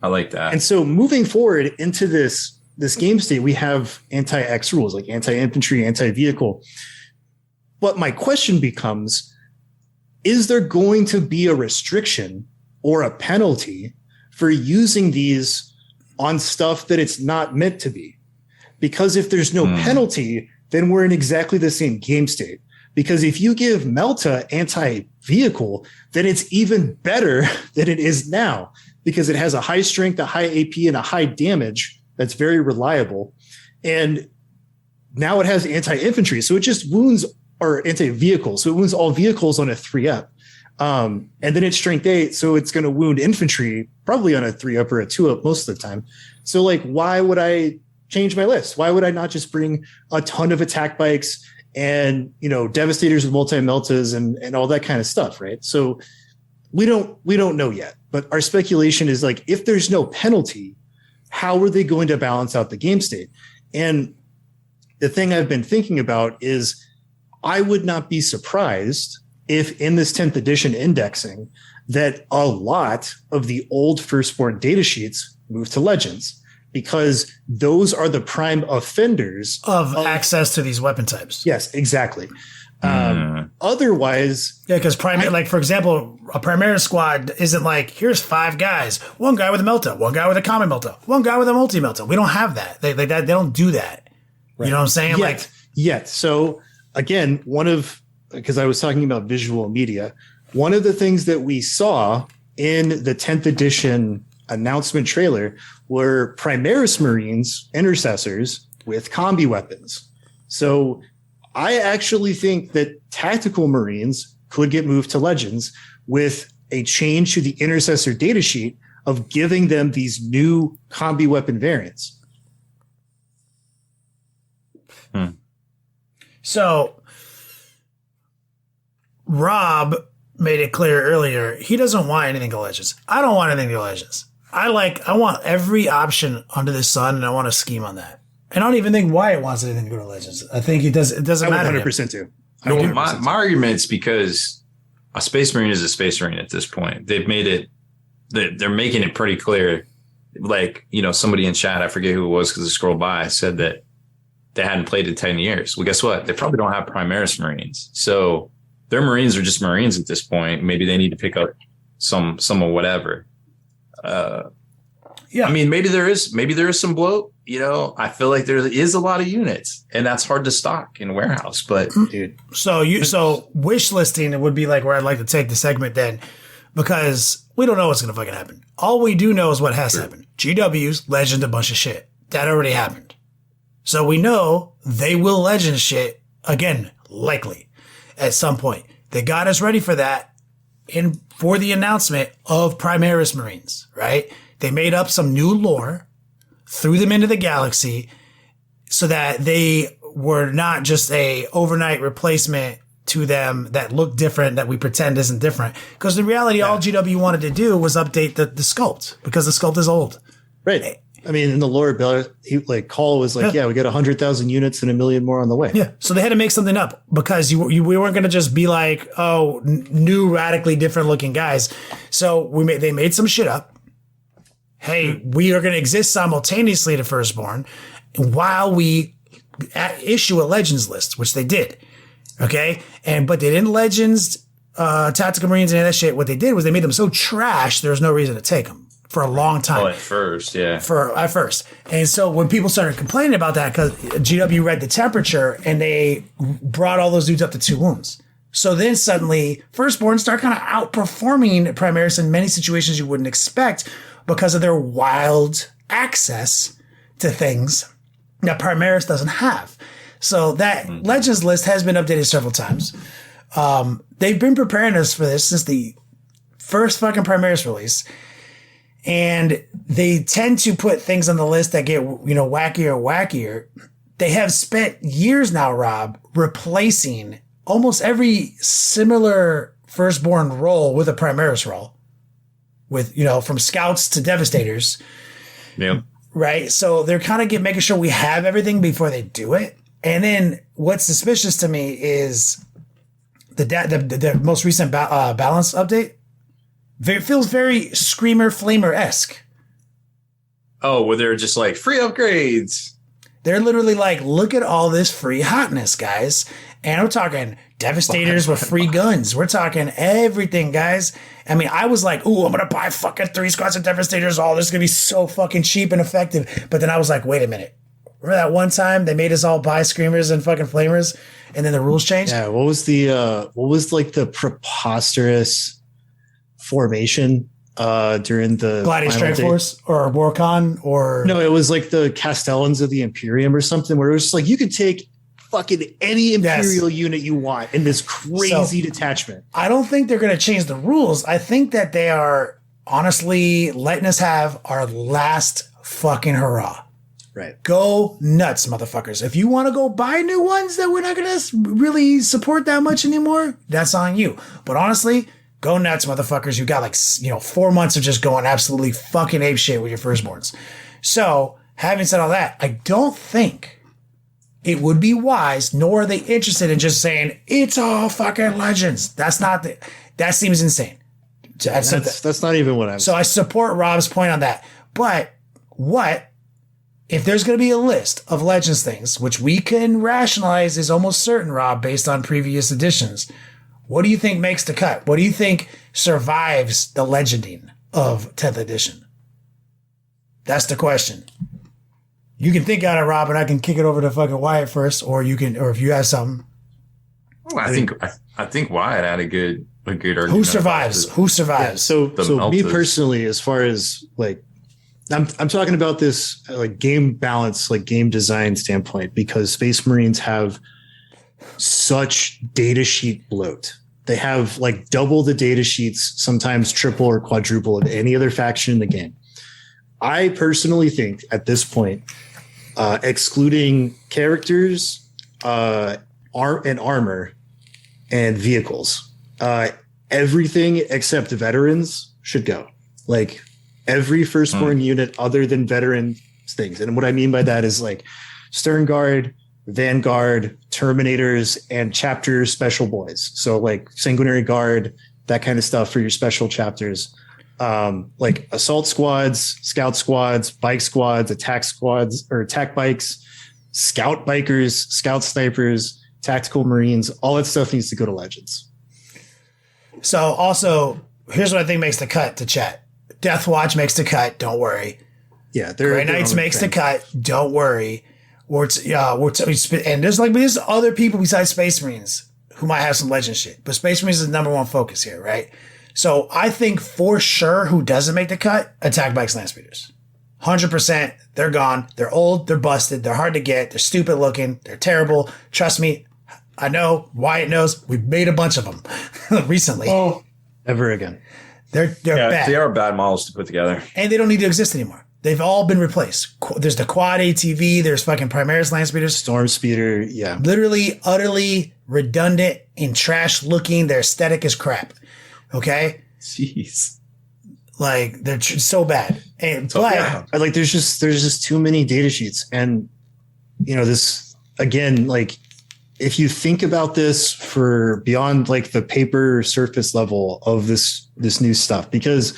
I like that. And so moving forward into this game state, we have anti-X rules, like anti-infantry, anti-vehicle. But my question becomes, is there going to be a restriction or a penalty for using these on stuff that it's not meant to be? Because if there's no penalty, then we're in exactly the same game state. Because if you give Melta anti-vehicle, then it's even better than it is now because it has a high strength, a high AP, and a high damage that's very reliable. And now it has anti-infantry. So it just wounds or anti-vehicle. So it wounds all vehicles on a 3-up. And then it's strength 8. So it's going to wound infantry probably on a 3-up or a 2-up most of the time. So like, why would I change my list? Why would I not just bring a ton of attack bikes and, devastators with multi-meltas and all that kind of stuff, right? So we don't know yet, but our speculation is like, if there's no penalty, how are they going to balance out the game state? And the thing I've been thinking about is I would not be surprised if in this 10th edition indexing that a lot of the old Firstborn data sheets move to Legends, because those are the prime offenders of access to these weapon types. Yes, exactly. Otherwise, because like for example, a Primera squad isn't like, here's 5 guys, one guy with a Melta, one guy with a common Melta, one guy with a multi Melta. We don't have that. They don't do that. Right. You know what I'm saying? Yet. So again, because I was talking about visual media, one of the things that we saw in the 10th edition announcement trailer were Primaris Marines, intercessors with combi weapons. So I actually think that tactical Marines could get moved to Legends with a change to the intercessor datasheet of giving them these new combi weapon variants. So Rob made it clear earlier, he doesn't want anything to Legends. I don't want anything to Legends. I want every option under the sun, and I want a scheme on that. And I don't even think Wyatt wants anything to go to Legends. I think it doesn't matter. 100% too. My argument's because a Space Marine is a Space Marine at this point. They've made it, they're making it pretty clear. Like, somebody in chat, I forget who it was because I scrolled by, said that they hadn't played in 10 years. Well, guess what? They probably don't have Primaris Marines. So their Marines are just Marines at this point. Maybe they need to pick up some of whatever. Yeah. I mean, maybe there is some bloat. I feel like there is a lot of units, and that's hard to stock in warehouse. But dude, so wish listing would be like where I'd like to take the segment then, because we don't know what's gonna fucking happen. All we do know is what has happened. GW's legend a bunch of shit that already happened. So we know they will legend shit again, likely at some point. They got us ready for that for the announcement of Primaris Marines, right? They made up some new lore, threw them into the galaxy so that they were not just a overnight replacement to them that looked different, that we pretend isn't different. Because in reality, all GW wanted to do was update the sculpt, because the sculpt is old. Right. I mean, in the lore, Call was like, we got 100,000 units and 1 million more on the way. Yeah. So they had to make something up, because we weren't going to just be like, new, radically different looking guys. So they made some shit up. Hey, we are going to exist simultaneously to Firstborn while we issue a Legends list, which they did. Okay. But they didn't Legends, Tactical Marines, and any of that shit. What they did was they made them so trash, there was no reason to take them. For a long time. At first, yeah. At first. And so when people started complaining about that, because GW read the temperature and they brought all those dudes up to 2 wounds. So then suddenly Firstborn start kind of outperforming Primaris in many situations you wouldn't expect, because of their wild access to things that Primaris doesn't have. So that Legends list has been updated several times. They've been preparing us for this since the first fucking Primaris release. And they tend to put things on the list that get, wackier. They have spent years now, Rob, replacing almost every similar Firstborn role with a Primaris role. With, from scouts to devastators. Yeah. Right? So they're kind of making sure we have everything before they do it. And then what's suspicious to me is the most recent balance update. It feels very Screamer Flamer-esque. Oh, where they're just like free upgrades. They're literally like, look at all this free hotness, guys. And we're talking Devastators with free guns. We're talking everything, guys. I mean, I was like, ooh, I'm going to buy fucking 3 squads of Devastators. Oh, this is going to be so fucking cheap and effective. But then I was like, wait a minute. Remember that one time they made us all buy Screamers and fucking Flamers, and then the rules changed? Yeah, what was the preposterous formation during the Gliding Strike Force or Warcon? Or no, it was like the Castellans of the Imperium or something, where it was just like you could take fucking any Imperial unit you want in this crazy detachment. I don't think they're going to change the rules. I think that they are honestly letting us have our last fucking hurrah. Right. Go nuts, motherfuckers. If you want to go buy new ones that we're not going to really support that much anymore, that's on you. But honestly, go nuts, motherfuckers. You got 4 months of just going absolutely fucking ape shit with your Firstborns. So, having said all that, I don't think it would be wise, nor are they interested in just saying, it's all fucking Legends. That seems insane. That's not even what I'm saying. So I support Rob's point on that. But if there's going to be a list of Legends things, which we can rationalize is almost certain, Rob, based on previous editions, what do you think makes the cut? What do you think survives the legending of 10th edition? That's the question. You can think on it, Rob, and I can kick it over to fucking Wyatt first, or if you have something. Well, I think Wyatt had a good argument. Who survives? Who survives? Yeah, so me personally, as far as I'm talking about this game balance, game design standpoint, because Space Marines have such data sheet bloat. They have double the data sheets, sometimes triple or quadruple of any other faction in the game. I personally think at this point, excluding characters, armor, and vehicles, everything except veterans should go. Every Firstborn unit other than veteran things. And what I mean by that is Stern Guard, Vanguard, Terminators, and chapter special boys. So Sanguinary Guard, that kind of stuff for your special chapters. Assault squads, scout squads, bike squads, attack squads, or attack bikes, scout bikers, scout snipers, tactical marines, all that stuff needs to go to Legends. So also, here's what I think makes the cut to chat. Death Watch makes the cut. Don't worry. Yeah, Grey Knights makes the cut. Don't worry. And there's other people besides Space Marines who might have some legend shit, but Space Marines is the number one focus here, right? So I think for sure who doesn't make the cut, attack bikes, land speeders. 100%. They're gone. They're old. They're busted. They're hard to get. They're stupid looking. They're terrible. Trust me. I know. Wyatt knows. We've made a bunch of them recently. Oh, ever again. They're bad. They are bad models to put together. And they don't need to exist anymore. They've all been replaced. There's the Quad ATV. There's fucking Primaris land speeders. Storm speeder. Yeah. Literally, utterly redundant and trash looking. Their aesthetic is crap. Okay? Jeez. Like, they're so bad. And, but yeah. Like, there's just too many data sheets. And, this, again, like, if you think about this for beyond like the paper surface level of this new stuff, because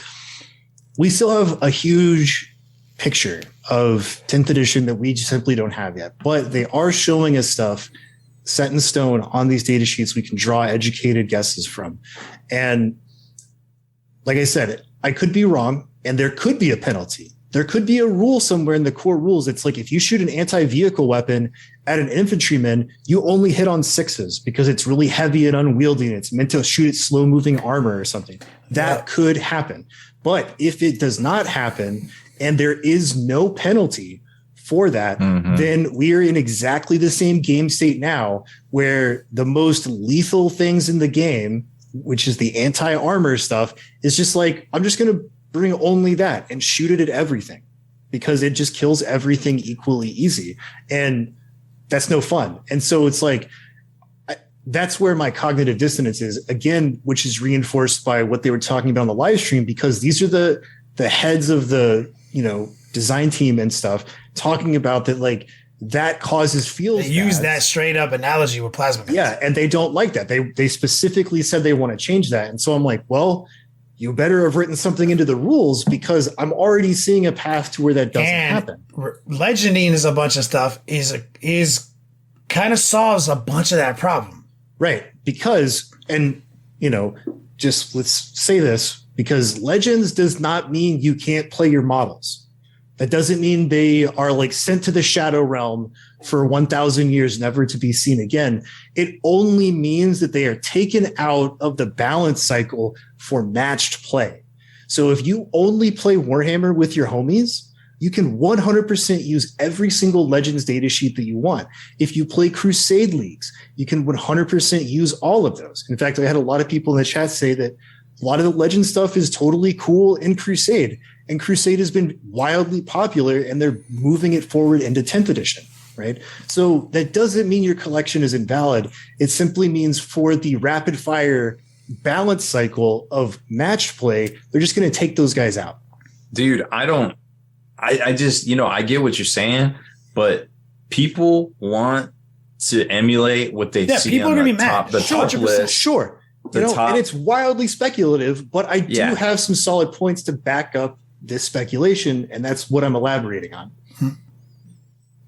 we still have a huge picture of 10th edition that we just simply don't have yet, but they are showing us stuff set in stone on these data sheets we can draw educated guesses from. And like I said, I could be wrong, and there could be a penalty. There could be a rule somewhere in the core rules. It's like if you shoot an anti-vehicle weapon at an infantryman, you only hit on 6s because it's really heavy and unwieldy and it's meant to shoot at slow-moving armor or something. That could happen. But if it does not happen and there is no penalty for that, then we are in exactly the same game state now where the most lethal things in the game, which is the anti-armor stuff, is just like, I'm just going to bring only that and shoot it at everything because it just kills everything equally easy. And that's no fun. And so it's like, that's where my cognitive dissonance is, again, which is reinforced by what they were talking about on the live stream, because these are the heads of the, design team and stuff talking about that, like, that causes feels. They use that straight up analogy with plasma guns. Yeah. And they don't like that. They specifically said they want to change that. And so I'm like, well, you better have written something into the rules because I'm already seeing a path to where that doesn't happen. Legending is a bunch of stuff is kind of solves a bunch of that problem. Right. Because, and, just let's say this, because Legends does not mean you can't play your models. That doesn't mean they are like sent to the Shadow Realm for 1,000 years, never to be seen again. It only means that they are taken out of the balance cycle for matched play. So if you only play Warhammer with your homies, you can 100% use every single Legends datasheet that you want. If you play Crusade leagues, you can 100% use all of those. In fact, I had a lot of people in the chat say that a lot of the Legend stuff is totally cool in Crusade, and Crusade has been wildly popular, and they're moving it forward into 10th edition, right? So that doesn't mean your collection is invalid. It simply means for the rapid fire balance cycle of matched play, they're just going to take those guys out. Dude, I just, I get what you're saying, but people want to emulate what they see people on are gonna the be mad. top, the top list. Sure. And it's wildly speculative, but I do have some solid points to back up this speculation, and that's what I'm elaborating on.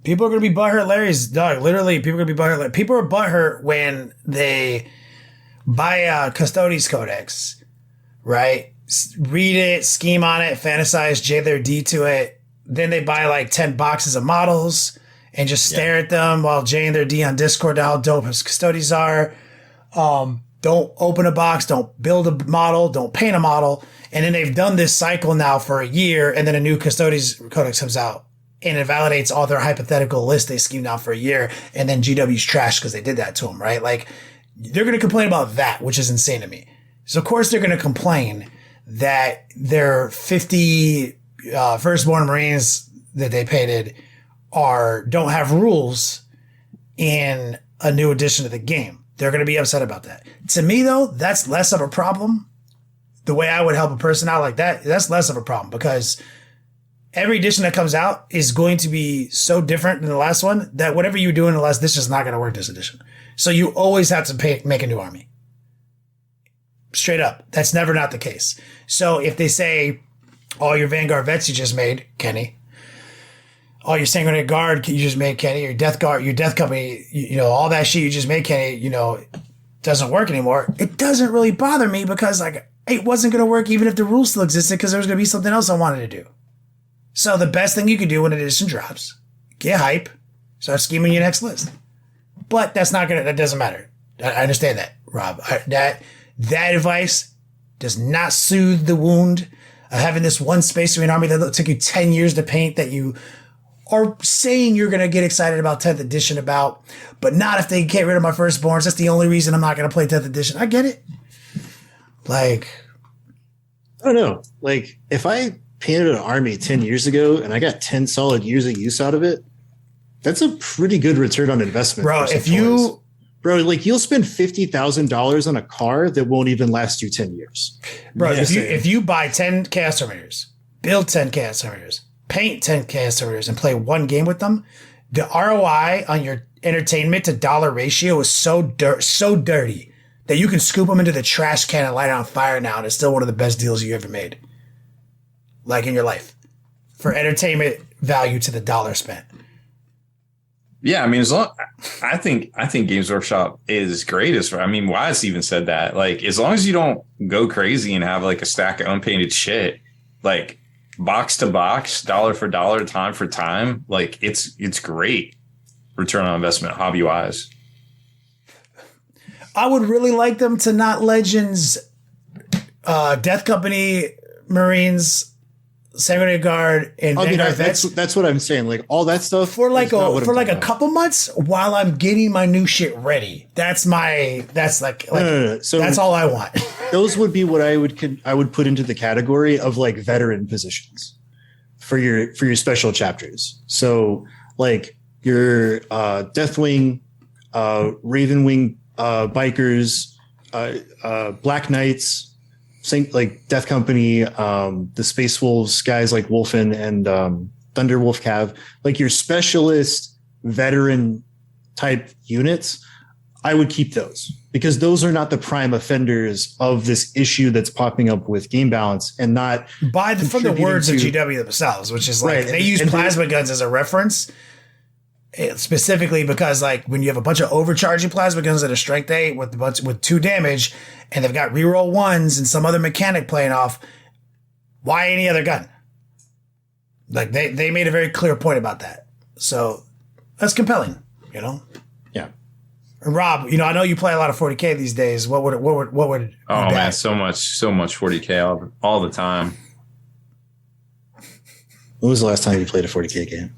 People are going to be butthurt, Larry's dog. Literally, people are going to be butthurt. People are butthurt when they buy a Custodes Codex, right? Read it, scheme on it, fantasize J their D to it. Then they buy like 10 boxes of models and just stare at them while J and their D on Discord how dope his Custodes are. Don't open a box, don't build a model, don't paint a model. And then they've done this cycle now for a year, and then a new Custodes Codex comes out and it validates all their hypothetical lists they schemed out for a year, and then GW's trash because they did that to them, right? Like, they're going to complain about that, which is insane to me. So, of course, they're going to complain that their 50 firstborn Marines that they painted don't have rules in a new edition of the game. They're going to be upset about that. To me, though, that's less of a problem. The way I would help a person out like that, that's less of a problem, because every edition that comes out is going to be so different than the last one that whatever you do in the last, this is not going to work this edition. So you always have to make a new army. Straight up. That's never not the case. So if they say all your Vanguard vets you just made, Kenny, oh, your Sanguinary Guard you just made, Kenny, your Death Guard, your Death Company, all that shit you just made, Kenny, doesn't work anymore. It doesn't really bother me because like it wasn't going to work even if the rules still existed because there was going to be something else I wanted to do. So the best thing you can do when an edition drops, get hype, start scheming your next list. But that doesn't matter. I understand that, Rob. That advice does not soothe the wound of having this one Space Marine army that took you 10 years to paint that you are saying you're going to get excited about 10th edition about, but not if they get rid of my firstborns. That's the only reason I'm not going to play 10th edition. I get it. Like, I don't know. Like, if I painted an army 10 years ago and I got 10 solid years of use out of it, that's a pretty good return on investment. Bro, like you'll spend $50,000 on a car that won't even last you 10 years. Bro, if you buy 10 Chaos Terminators, build 10 Chaos Terminators, paint 10 Chaos Terminators, and play one game with them, the ROI on your entertainment to dollar ratio is so dirty that you can scoop them into the trash can and light it on fire now, and it's still one of the best deals you ever made. Like in your life. For entertainment value to the dollar spent. Yeah, I mean, I think Games Workshop is greatest. I mean, Wyatt's even said that. Like, as long as you don't go crazy and have like a stack of unpainted shit, like box to box, dollar for dollar, time for time, like it's great return on investment, hobby wise. I would really like them to not Legends, Death Company, Marines, Sanguinary Guard, and that's what I'm saying. Like all that stuff for a couple months while I'm getting my new shit ready. That's no. So that's all I want. Those would be what I would put into the category of like veteran positions for your special chapters. So like your Deathwing, Ravenwing, bikers, Black Knights. Like Death Company, the Space Wolves guys like Wolfen and Thunderwolf Cav, like your specialist veteran type units, I would keep those because those are not the prime offenders of this issue that's popping up with game balance and not from the words of GW themselves, which is like they use plasma guns as a reference. Specifically because like when you have a bunch of overcharging plasma guns that are strength 8 with 2 damage and they've got reroll 1s and some other mechanic playing off, why any other gun? Like they made a very clear point about that. So that's compelling, Yeah. And Rob, I know you play a lot of 40K these days. What would Oh man, so much 40K all the time. When was the last time you played a 40K game?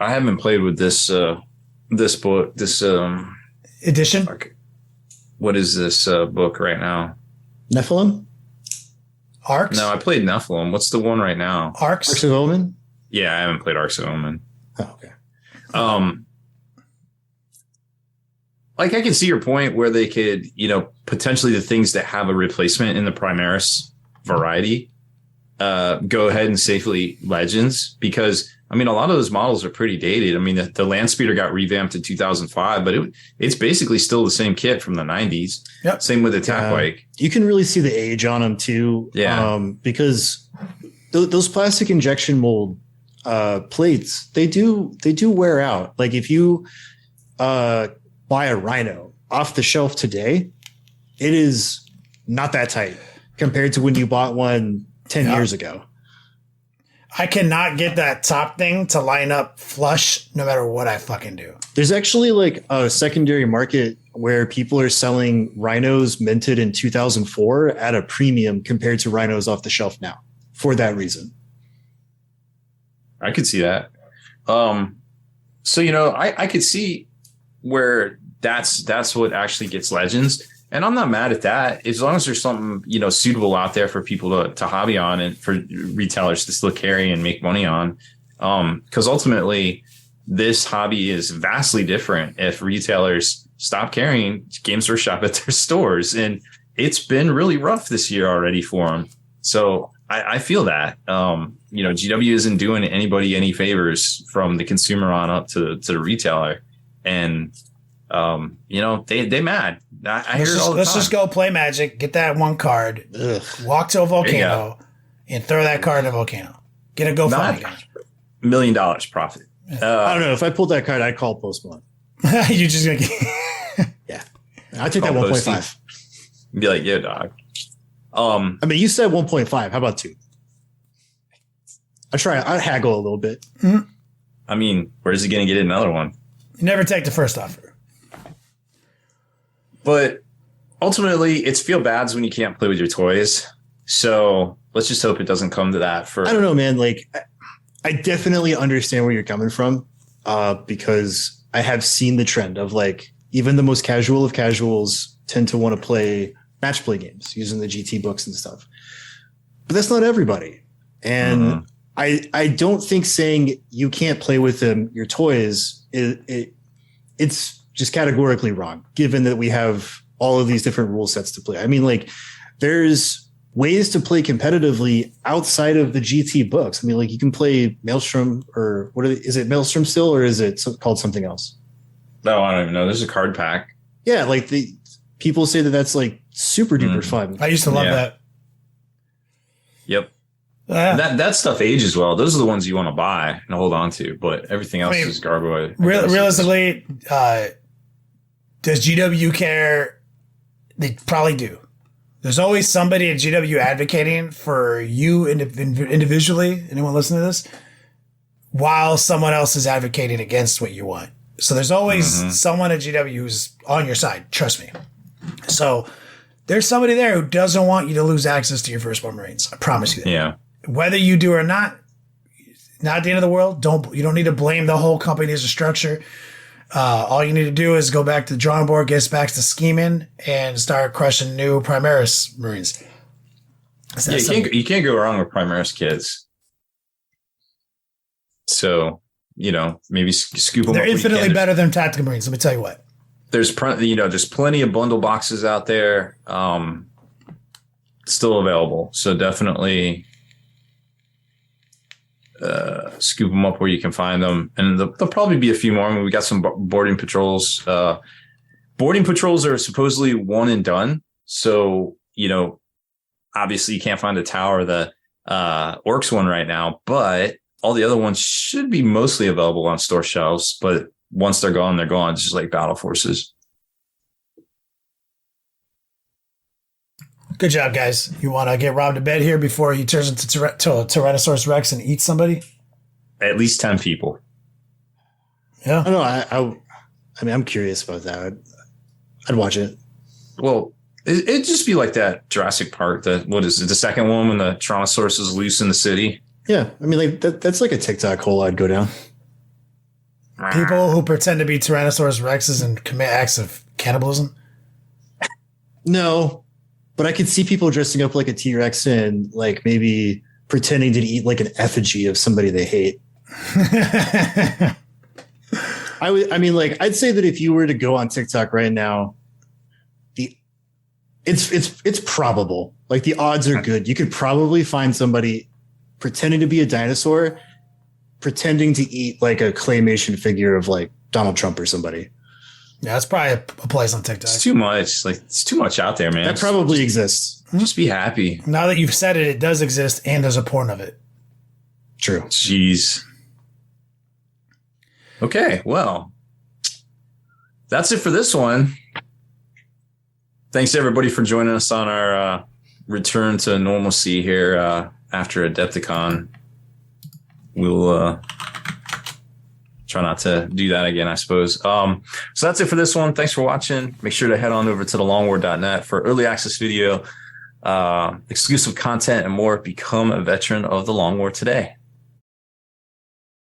I haven't played with this book, this edition. What is this book right now? Nephilim? Arcs? No, I played Nephilim. What's the one right now? Arcs of Omen? Yeah, I haven't played Arcs of Omen. Oh, okay. Like I can see your point where they could, potentially the things that have a replacement in the Primaris variety, go ahead and safely Legends because I mean, a lot of those models are pretty dated. I mean, the Landspeeder got revamped in 2005, but it's basically still the same kit from the 90s. Yep. Same with Attack Bike. You can really see the age on them too. Yeah. Because those plastic injection mold plates, they do wear out. Like if you buy a Rhino off the shelf today, it is not that tight compared to when you bought one 10 years ago. I cannot get that top thing to line up flush no matter what I fucking do. There's actually like a secondary market where people are selling Rhinos minted in 2004 at a premium compared to Rhinos off the shelf now for that reason. I could see that. So, I could see where that's what actually gets Legends. And I'm not mad at that as long as there's something, suitable out there for people to hobby on and for retailers to still carry and make money on. Because ultimately, this hobby is vastly different if retailers stop carrying Games Workshop at their stores. And it's been really rough this year already for them. So I feel that, GW isn't doing anybody any favors from the consumer on up to the retailer. And, they mad. I hear it all the time. Let's just go play Magic, get that one card, walk to a volcano, and throw that card in a volcano. Get a GoFundMe gun. $1 million profit. I don't know. If I pulled that card, I'd call Post Malone. You just gonna Yeah, I take that 1.5. Be like, yeah, dog. I mean, you said 1.5. How about 2? I'd haggle a little bit. Mm-hmm. I mean, where's he going to get another one? You never take the first offer. But ultimately, it's feel bads when you can't play with your toys. So let's just hope it doesn't come to that. I don't know, man. Like, I definitely understand where you're coming from because I have seen the trend of like even the most casual of casuals tend to want to play match play games using the GT books and stuff. But that's not everybody. And I don't think saying you can't play with them, your toys, it's just categorically wrong, given that we have all of these different rule sets to play. I mean, like, there's ways to play competitively outside of the GT books. I mean, like, you can play Maelstrom, or is it Maelstrom still, or is it called something else? No, I don't even know. There's a card pack. Yeah, like the people say that's like super duper fun. I used to love that. Yep. That stuff ages well. Those are the ones you want to buy and hold on to, but everything else is garbage. Realistically, does GW care? They probably do. There's always somebody at GW advocating for you individually, anyone listening to this, while someone else is advocating against what you want. So there's always someone at GW who's on your side. Trust me. So there's somebody there who doesn't want you to lose access to your firstborn Marines. I promise you that. Yeah. Whether you do or not the end of the world. You don't need to blame the whole company as a structure. All you need to do is go back to the drawing board, get back to scheming, and start crushing new Primaris Marines. You can't go wrong with Primaris kids. So, maybe scoop them. They're up infinitely better than Tactical Marines. Let me tell you what. There's plenty of bundle boxes out there, still available. So definitely scoop them up where you can find them, and there'll probably be a few more. I mean, we got some boarding patrols. Boarding patrols are supposedly one and done. So obviously you can't find a tower, the Orcs one right now, but all the other ones should be mostly available on store shelves. But once they're gone, they're gone. It's just like battle forces. Good job, guys. You want to get Rob to bed here before he turns into Tyrannosaurus Rex and eats somebody? At least 10 people. Yeah. I know. I mean, I'm curious about that. I'd watch it. Well, it'd just be like that Jurassic Park. What is it? The second one when the Tyrannosaurus is loose in the city. Yeah. I mean, like that's like a TikTok hole I'd go down. People who pretend to be Tyrannosaurus Rexes and commit acts of cannibalism? No. But I could see people dressing up like a T-Rex and like maybe pretending to eat like an effigy of somebody they hate. I mean, like, I'd say that if you were to go on TikTok right now, it's probable. Like, the odds are good. You could probably find somebody pretending to be a dinosaur, pretending to eat like a claymation figure of like Donald Trump or somebody. Yeah, that's probably a place on TikTok. It's too much. Like, it's too much out there, man. That probably exists. Just be happy. Now that you've said it, it does exist, and there's a porn of it. True. Jeez. Okay, well, that's it for this one. Thanks, everybody, for joining us on our return to normalcy here after Adepticon. We'll try not to do that again, I suppose. So that's it for this one. Thanks for watching. Make sure to head on over to thelongwar.net for early access video, exclusive content, and more. Become a veteran of the Long War today.